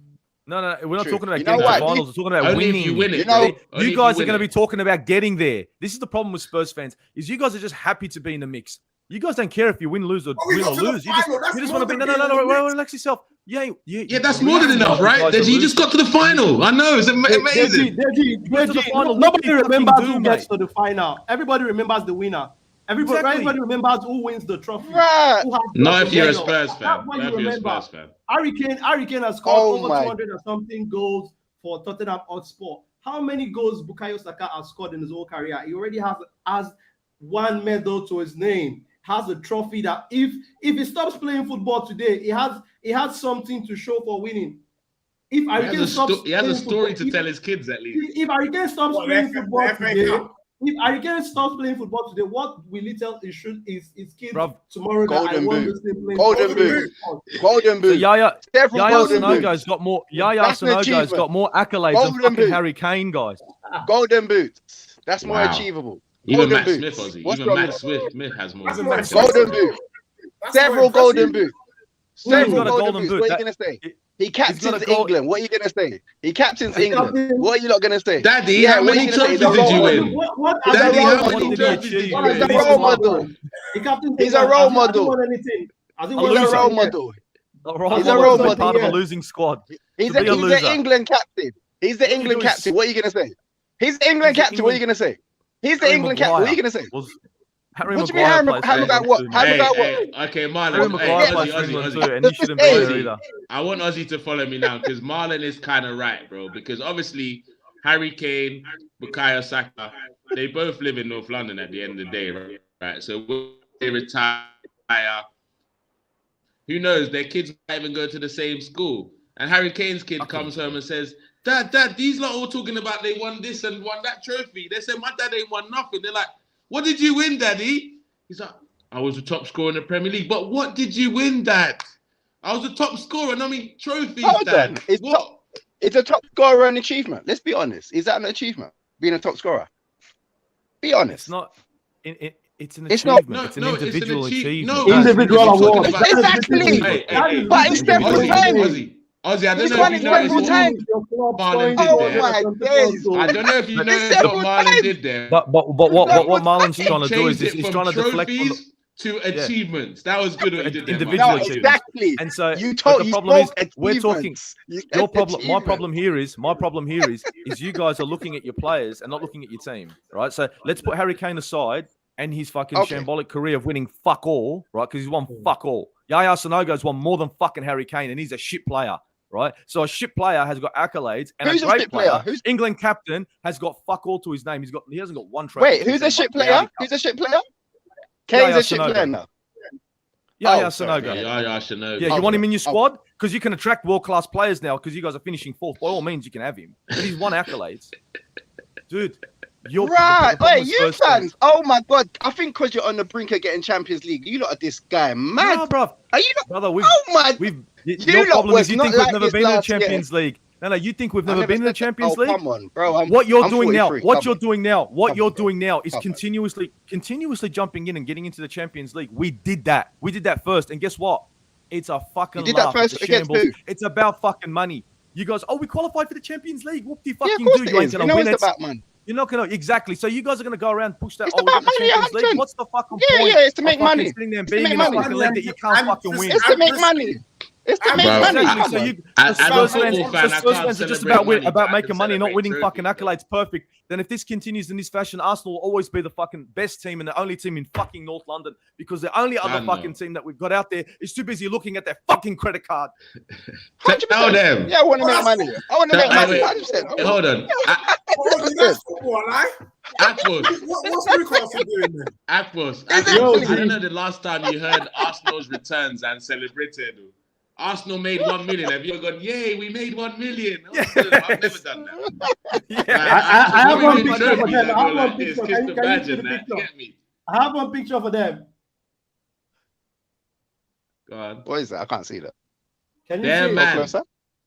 No, we're not True. talking about You know getting to what? the finals. We're talking about Only winning. if you win it. You know, bro. Only You if guys are win going to it. be talking about getting there. This is the problem with Spurs fans: is you guys are just happy to be in the mix. You guys don't care if you win, lose, or we win got or to the lose. You final. That's just more want to be than no. being in the mix. Relax yourself. Yeah, that's more than enough, right? Deji, you just got to the final. I know, it's amazing. Deji, final. nobody Look what you remembers fucking who do, gets mate. to the final. Everybody remembers the winner. Everybody Exactly. remembers who wins the trophy. Right. Who has Not if you're a the Spurs medal. fan. That's what Not you if you're a remember. Spurs fan. Harry Kane has scored Oh over my. 200 and something goals for Tottenham Hotspur. how many goals Bukayo Saka has scored in his whole career? He already has one medal to his name, has a trophy that if he stops playing football today, he has something to show for winning. If He has a story to tell his kids at least. If Harry Kane stops playing football today, what will he tell his kids tomorrow? Golden boot. Golden boot. Golden boot. Yaya Sanogo's got more. Yaya Sanogo's got more accolades than fucking Harry Kane, guys. Golden boot. That's more achievable. Even Matt Smith, Ozzy. Even Matt Smith has more. Golden boot. Several golden boots. Several golden boots. What are you gonna say? He captains England. What are you gonna say? He captains England. What are you not gonna say? Daddy, how many trophies did you win? Daddy, how many trophies did you win? He's a role model. He's a role model. He's a role model. He's a role model. Part of a losing squad. He's the England captain. He's the England captain. What are you gonna say? He's the England captain. What are you gonna say? He's the England captain. What are you gonna say? Harry what do you mean Harry Maguire what? Okay, Marlon. Ozzy. I want Ozzy to follow me now because Marlon is kind of right, bro. Because obviously, Harry Kane, Bukayo Saka, they both live in North London at the end of the day, right? So when they retire, who knows? Their kids might even go to the same school. And Harry Kane's kid comes home and says, Dad, these lot all talking about they won this and won that trophy. They said, my dad ain't won nothing. They're like, what did you win, Daddy? He's like, I was the top scorer in the Premier League. But what did you win, Dad? I was the top scorer. And I mean, trophies, Dad. It's a top scorer an achievement. Let's be honest. Is that an achievement? Being a top scorer? Be honest. It's not. It's an achievement. It's an individual achievement. No, individual award. Exactly. But it's several times. Ozzy, I don't this know one if is you several noticed times. what Marlon did there. My days. I don't know if you noticed what Marlon did there. But what Marlon's trying to do is he's trying to deflect to achievements. That was good what you did there. Individual achievements. Exactly. And so the problem is we're talking. Your problem. My problem here is you guys are looking at your players and not looking at your team, right? So let's put Harry Kane aside and his fucking shambolic career of winning fuck all, right? Because he's won fuck all. Yaya Sanogo's won more than fucking Harry Kane, and he's a shit player. Right, so a shit player has got accolades, and a great player, England captain, has got fuck all to his name. He hasn't got one trophy. Wait, who's a shit player? Who's a shit player? Kane's a shit player now. Yaya Sanogo. Yeah, you want him in your squad because you can attract world class players now because you guys are finishing fourth. By all means, you can have him, but he's won accolades, dude. Right, wait, you fans. Oh my god, I think because you're on the brink of getting Champions League, you lot are this guy mad. No, bro. Are you not? Brother, your problem is you think we've never been in the Champions League. No, you think we've never been in the Champions League? Come on, bro. What you're doing now is continuously jumping in and getting into the Champions League. We did that first, and guess what? It's a fucking laugh. It's about fucking money. You guys, we qualified for the Champions League. Whoop de fucking do. You ain't gonna win it. About money. You're not gonna exactly. So you guys are gonna go around and push that. It's about money. Champions League. What's the fucking point? Yeah, it's to make money. Sitting there and being in a fucking league that you can't fucking win. It's to make money. It's to make money. So Spurs fans are just about making money, not winning fucking accolades. Perfect. Then if this continues in this fashion, Arsenal will always be the fucking best team and the only team in fucking North London because the only other fucking team that we've got out there is too busy looking at their fucking credit card. 100%. Tell them. Yeah, I want to make money. I want to make money. 100%. Hold on. What's Newcastle doing then? Akbos, I don't know the last time you heard Arsenal's returns and celebrated. Arsenal made 1 million. Have you ever gone, yay, we made 1 million? I've never done that. I have one picture for them. I have one picture for them. God. What is that? I can't see that. Can you see it?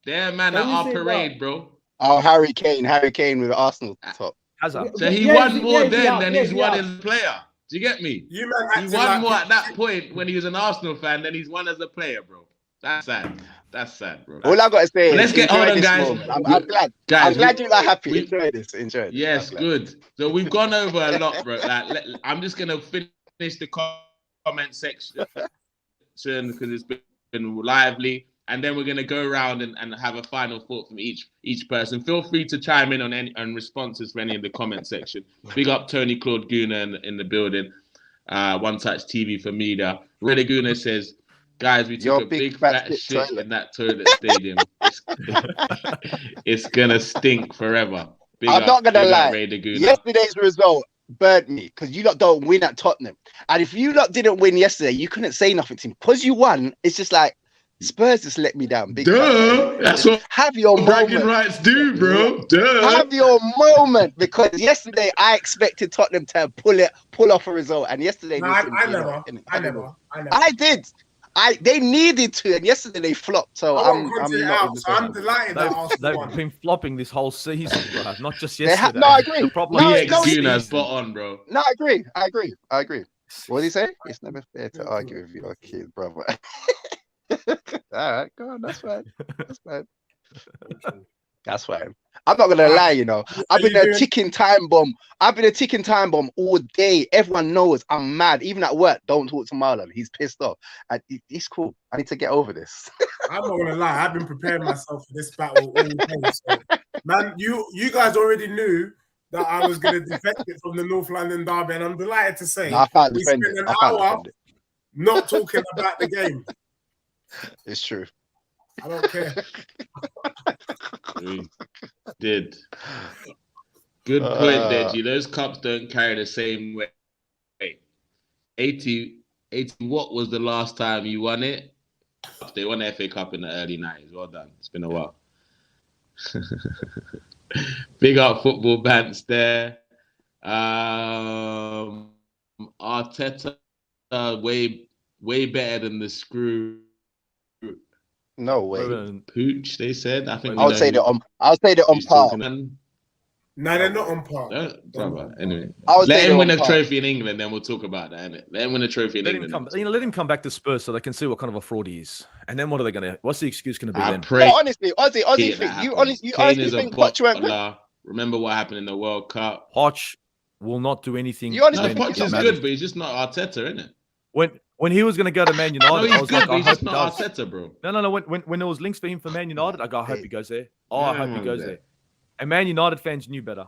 They're man at our parade, bro. Oh, Harry Kane with the Arsenal top. So he won more than he's won as a player. Do you get me? He won more at that point when he was an Arsenal fan than he's won as a player, bro. That's sad, bro. All I gotta say let's get on, guys. I'm glad. I'm glad you like happy. Enjoy this. Yes, good. So we've gone over a lot, bro. I'm just gonna finish the comment section because it's been lively, and then we're gonna go around and have a final thought from each person. Feel free to chime in on responses for any of the comment section. Big up Tony Claude Guna in the building. One Touch TV for media. Reddy Guna says, guys, we took a big fat shit toilet in that toilet stadium. It's gonna stink forever. I'm not gonna big up lie. Ray Laguna. Yesterday's result burnt me because you lot don't win at Tottenham, and if you lot didn't win yesterday, you couldn't say nothing to me because you won. It's just like Spurs just let me down. Big time, Duh, that's what have your bragging moment. rights do, bro. Duh. Have your moment because yesterday I expected Tottenham to pull off a result, and yesterday No, I did. They needed to, and yesterday they flopped. So I I'm want Conte not out, so I'm delighted that Arsenal They've won. been flopping this whole season, bro. Not just They yesterday. no, I agree. The problem No, is no, this Guna season. spot on, bro. No, I agree. What did he say? It's never fair to argue with your kid, brother. All right, go on. That's fine. That's fine. I'm not gonna lie, you know. I've been a ticking time bomb. I've been a ticking time bomb all day. Everyone knows I'm mad. Even at work, don't talk to Marlon. He's pissed off. And it's cool. I need to get over this. I'm not gonna lie. I've been preparing myself for this battle all day. So, man, you guys already knew that I was gonna defend it from the North London derby, and I'm delighted to say I can't we defend spent it. an hour not talking about the game. It's true. I don't care. We did. Good point, Deji. Those cups don't carry the same weight. 80, what was the last time you won it? They won the FA Cup in the early 90s. Well done. It's been a while. Big up football bants there. Arteta way better than the screw. No way. Pooch, they said. I think I'll say that on par. No, they're not on par. Brother. Anyway, I'll let say him win a on par. trophy in England, then we'll talk about that, innit? Let him win a trophy in England. Let him come back to Spurs so they can see what kind of a fraud he is. And then what are they going to? What's the excuse going to be I then? pray. No, honestly, Ozzy think you honestly think Poch weren't good. Remember what happened in the World Cup? Poch will not do anything. You honestly Poch is good, but he's just not Arteta, isn't it? When he was going to go to Man United, no, I was good, like, I he's hope just he not does. Arteta, bro. No. When there was links for him for Man United, I go, I hope he goes there. I hope he goes there. And Man United fans knew better.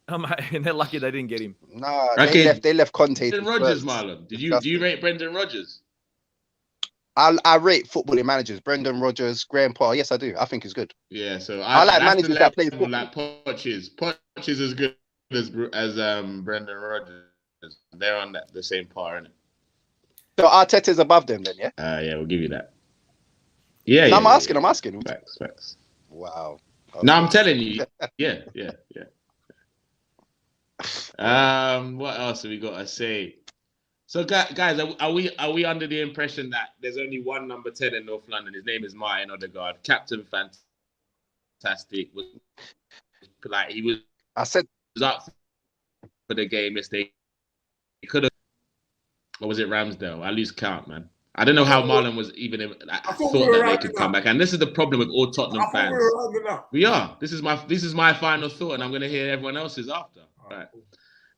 And they're lucky they didn't get him. No, they left Conte. Brendan Rodgers, Marlon. Do you rate Brendan Rodgers? I rate footballing managers. Brendan Rodgers, Graham Potter. Yes, I do. I think he's good. Yeah, so I like managers that play football. Like Poch is as good as Brendan Rodgers. They're on the same par, innit? So Arteta's above them, then, yeah. Yeah, we'll give you that. Yeah, no, yeah. I'm asking. Facts. Wow. Okay. No, I'm telling you. Yeah. What else have we got to say? So, guys, are we under the impression that there's only one number 10 in North London? His name is Martin Odegaard, captain, fantastic. He was up for the game yesterday. He could have, or was it Ramsdale? I lose count, man. I don't know how Marlon was even. I thought that they could come back, and this is the problem with all Tottenham fans. We are. This is my final thought, and I'm going to hear everyone else's after. Right.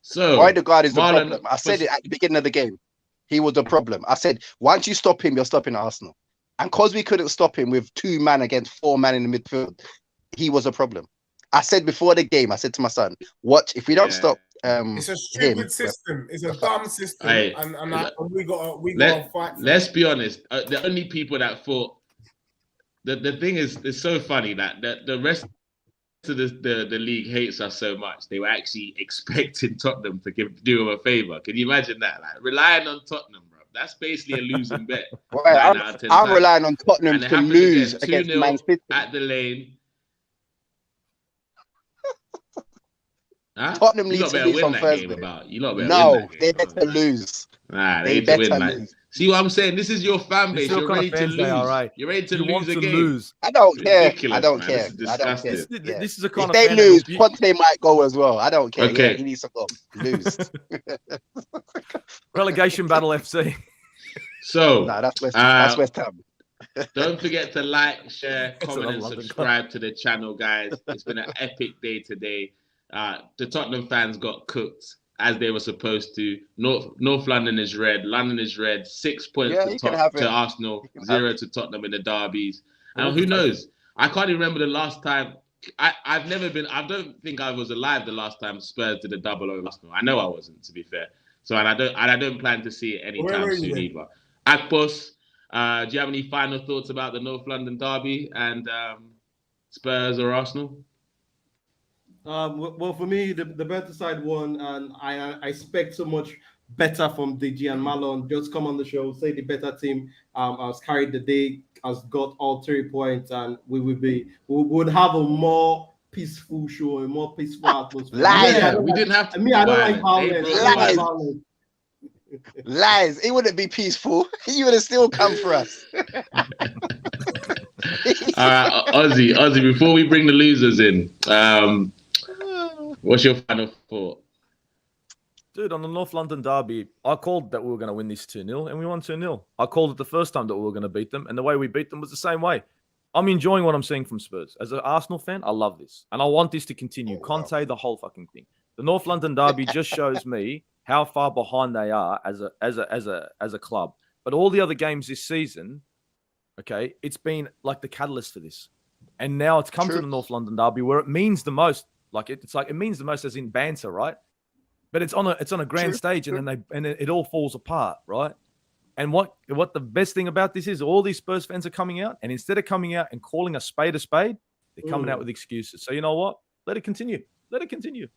So Odegaard is the problem. I said it at the beginning of the game. He was the problem. I said once you stop him, you're stopping Arsenal, and because we couldn't stop him with 2 man against 4 man in the midfield, he was a problem. I said before the game, I said to my son, "Watch if we don't stop." It's a stupid system. It's a dumb system, and we got to fight. Let's be honest. The only people that thought the thing is, it's so funny that the rest of the league hates us so much. They were actually expecting Tottenham to do them a favor. Can you imagine that? Like relying on Tottenham, bro. That's basically a losing bet. Well, I'm relying on Tottenham to lose against Man City at the Lane. Huh? Tottenham needs to lose on Thursday. No, they better lose. Nah, they better lose. See what I'm saying? This is your fan base. You're ready to lose. Right. You're ready to lose again. I don't care. I don't care. This is a kind of if they lose, Conte might go as well. I don't care. Okay. Yeah, he needs to go. Lose. Relegation battle FC. So that's West Ham. Don't forget to like, share, comment, and subscribe to the channel, guys. It's been an epic day today. The Tottenham fans got cooked as they were supposed to. North London is red. London is red. 6 points to Arsenal, 0 to Tottenham in the derbies. And who knows? I can't even remember the last time. I've never been. I don't think I was alive the last time Spurs did a double over Arsenal. I know I wasn't, to be fair. So I don't plan to see it anytime soon either. Akpos, do you have any final thoughts about the North London derby and Spurs or Arsenal? Well, for me, the better side won, and I expect so much better from Deji and Malon. Just come on the show, say the better team has carried the day, has got all 3 points, and we would have a more peaceful show, a more peaceful atmosphere. Lies. Yeah, we didn't have to. I don't like violent. violence. They I don't like Lies. violence. Lies. It wouldn't be peaceful. You would have still come for us. All right, Ozzy, before we bring the losers in, what's your final thought? Dude, on the North London derby, I called that we were going to win this 2-0, and we won 2-0. I called it the first time that we were going to beat them, and the way we beat them was the same way. I'm enjoying what I'm seeing from Spurs. As an Arsenal fan, I love this, and I want this to continue. Conte, the whole fucking thing. The North London derby just shows me how far behind they are as a club. But all the other games this season, okay, it's been like the catalyst for this, and now it's come to the North London derby where it means the most. Like it's like it means the most as in banter, right? But it's on a grand stage, and then it all falls apart, right? And what the best thing about this is all these Spurs fans are coming out, and instead of coming out and calling a spade, they're coming out with excuses. So you know what? Let it continue. Let it continue.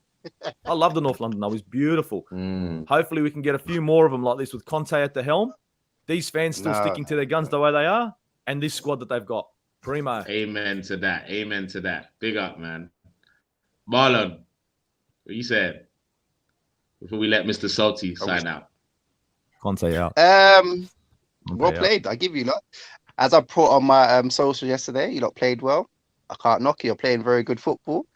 I love the North London derby. It's beautiful. Hopefully we can get a few more of them like this with Conte at the helm. These fans still sticking to their guns the way they are, and this squad that they've got. Primo. Amen to that. Amen to that. Big up, man. Marlon, what you said before we let Mr. Salty sign out? Conte out. Well played. I give you lot. As I put on my social yesterday, you lot played well. I can't knock you. You're playing very good football.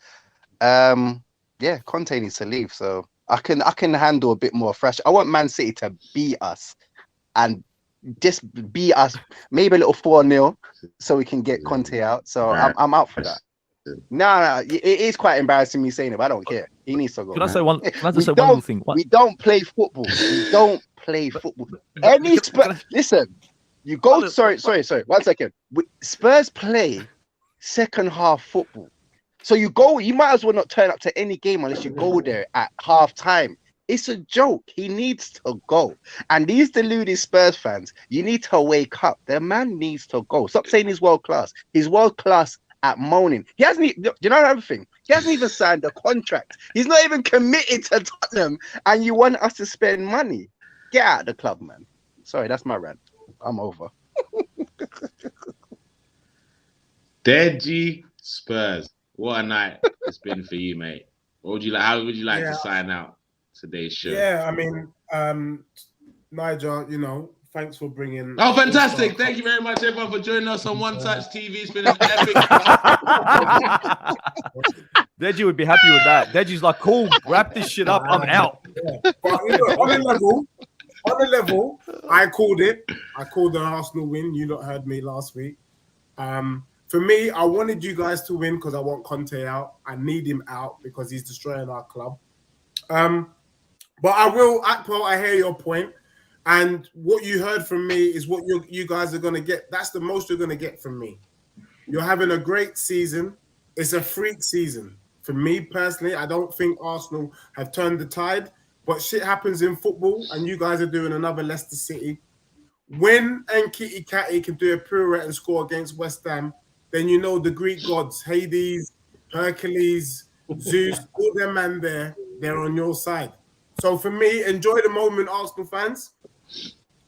Yeah, Conte needs to leave, so I can handle a bit more fresh. I want Man City to beat us and just beat us, maybe a little 4-0, so we can get Conte out. So I'm out for that. No, it is quite embarrassing me saying it, but I don't care. He needs to go. Can I say one little thing? We don't play football. We don't play football. Listen, you go. Sorry. 1 second. Spurs play second half football. So you might as well not turn up to any game unless you go there at half time. It's a joke. He needs to go. And these deluded Spurs fans, you need to wake up. The man needs to go. Stop saying he's world class. He's world class at moaning. He hasn't. You know another thing? He hasn't even signed a contract. He's not even committed to Tottenham. And you want us to spend money? Get out of the club, man. Sorry, that's my rant. I'm over. Deji Spurs. What a night it's been for you, mate. How would you like to sign out today's show? Yeah, I mean, Nigel, thanks for bringing. Oh, fantastic! Thank you very much, everyone, for joining us on One Touch TV. It's been an epic. Deji would be happy with that. Deji's like, cool, wrap this shit up. I'm out. Yeah. But on a level, I called it. I called an Arsenal win. You lot heard me last week. For me, I wanted you guys to win because I want Conte out. I need him out because he's destroying our club. But I will, Akpol, I hear your point. And what you heard from me is what you guys are going to get. That's the most you're going to get from me. You're having a great season. It's a freak season. For me personally, I don't think Arsenal have turned the tide. But shit happens in football, and you guys are doing another Leicester City. When Nketiah Catty can do a pirouette and score against West Ham, then you know the Greek gods, Hades, Hercules, Zeus, all them man there, they're on your side. So for me, enjoy the moment, Arsenal fans.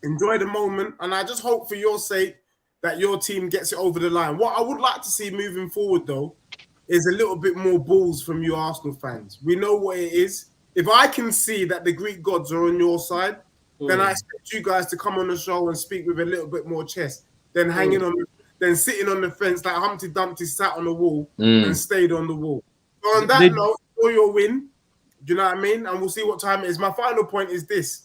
Enjoy the moment. And I just hope for your sake that your team gets it over the line. What I would like to see moving forward, though, is a little bit more balls from you Arsenal fans. We know what it is. If I can see that the Greek gods are on your side, then I expect you guys to come on the show and speak with a little bit more chest than sitting on the fence like Humpty Dumpty sat on the wall and stayed on the wall. So on that note, enjoy your win. Do you know what I mean? And we'll see what time it is. My final point is this.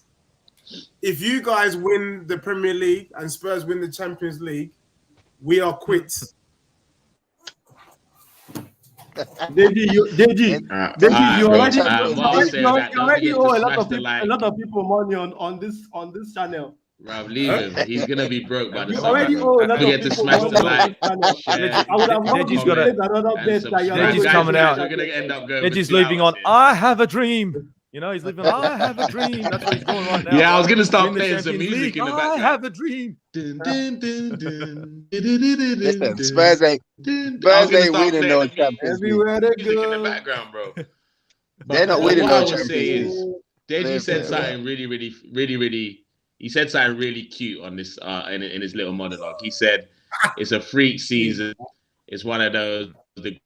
If you guys win the Premier League and Spurs win the Champions League, we are quits. Deji, you already owe a lot of people money on this channel. Rob, leave him. He's gonna be broke by the You summer. already owe a lot of Forget to people smash money the on like. this channel. Share. I would have Deji's not got another bet that you're not Deji's coming out. We're gonna end up going. Deji's leaving on. I have a dream. You know, he's living. I have a dream. That's what he's doing right now. Yeah, I was gonna start Win the playing some Champions music League. in the I background. have a dream. Listen, Spurs ain't winning no Champions League. Everywhere they Music in the go. background, bro. They're not But winning what no I would Champions say League. is, Deji said Yeah. something really. He said something really cute on this in his little monologue. He said, "It's a freak season. It's one of those the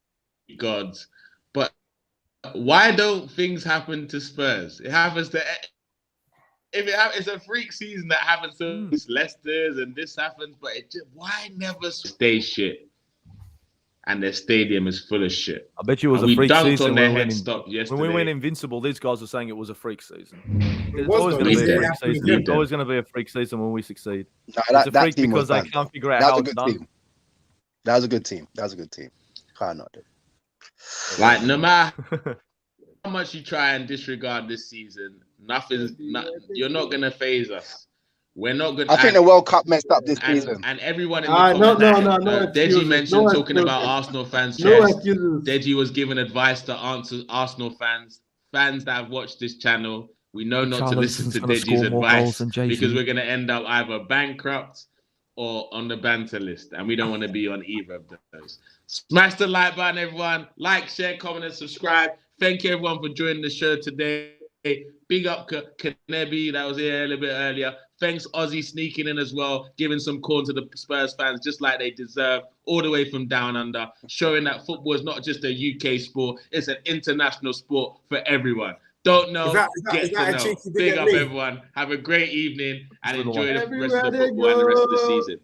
gods." But why don't things happen to Spurs? It happens to. It's a freak season that happens to Leicester's and this happens, but why never stay shit? And their stadium is full of shit. I bet you it was And a freak dunked season on their when head stop yesterday. we went invincible. These guys were saying it was a freak season. It's was always though. going to be a Leave freak them. season. Leave It's them. always going to be a freak season when we succeed. No, It's a that freak team was because they bad. can't figure out That how was a it's good done. team. That was a good team. That was a good team. Can't not do. Like, no matter how much you try and disregard this season, you're not going to phase us. We're not going to. I think the World Cup messed up this season. And everyone in the No comments, Deji excuses. mentioned No talking about excuses. Arsenal fans' No chest. excuses. Deji was giving advice to answer Arsenal fans that have watched this channel. We know not to listen to Deji's advice because we're going to end up either bankrupt or on the banter list, and we don't want to be on either of those. Smash the like button, everyone. Like, share, comment, and subscribe. Thank you, everyone, for joining the show today. Big up Kanebi, that was here a little bit earlier. Thanks, Ozzy, sneaking in as well, giving some corn to the Spurs fans, just like they deserve, all the way from down under, showing that football is not just a UK sport, it's an international sport for everyone. Don't know, get to know. Big up, everyone. Have a great evening and enjoy the rest of the football and the rest of the season.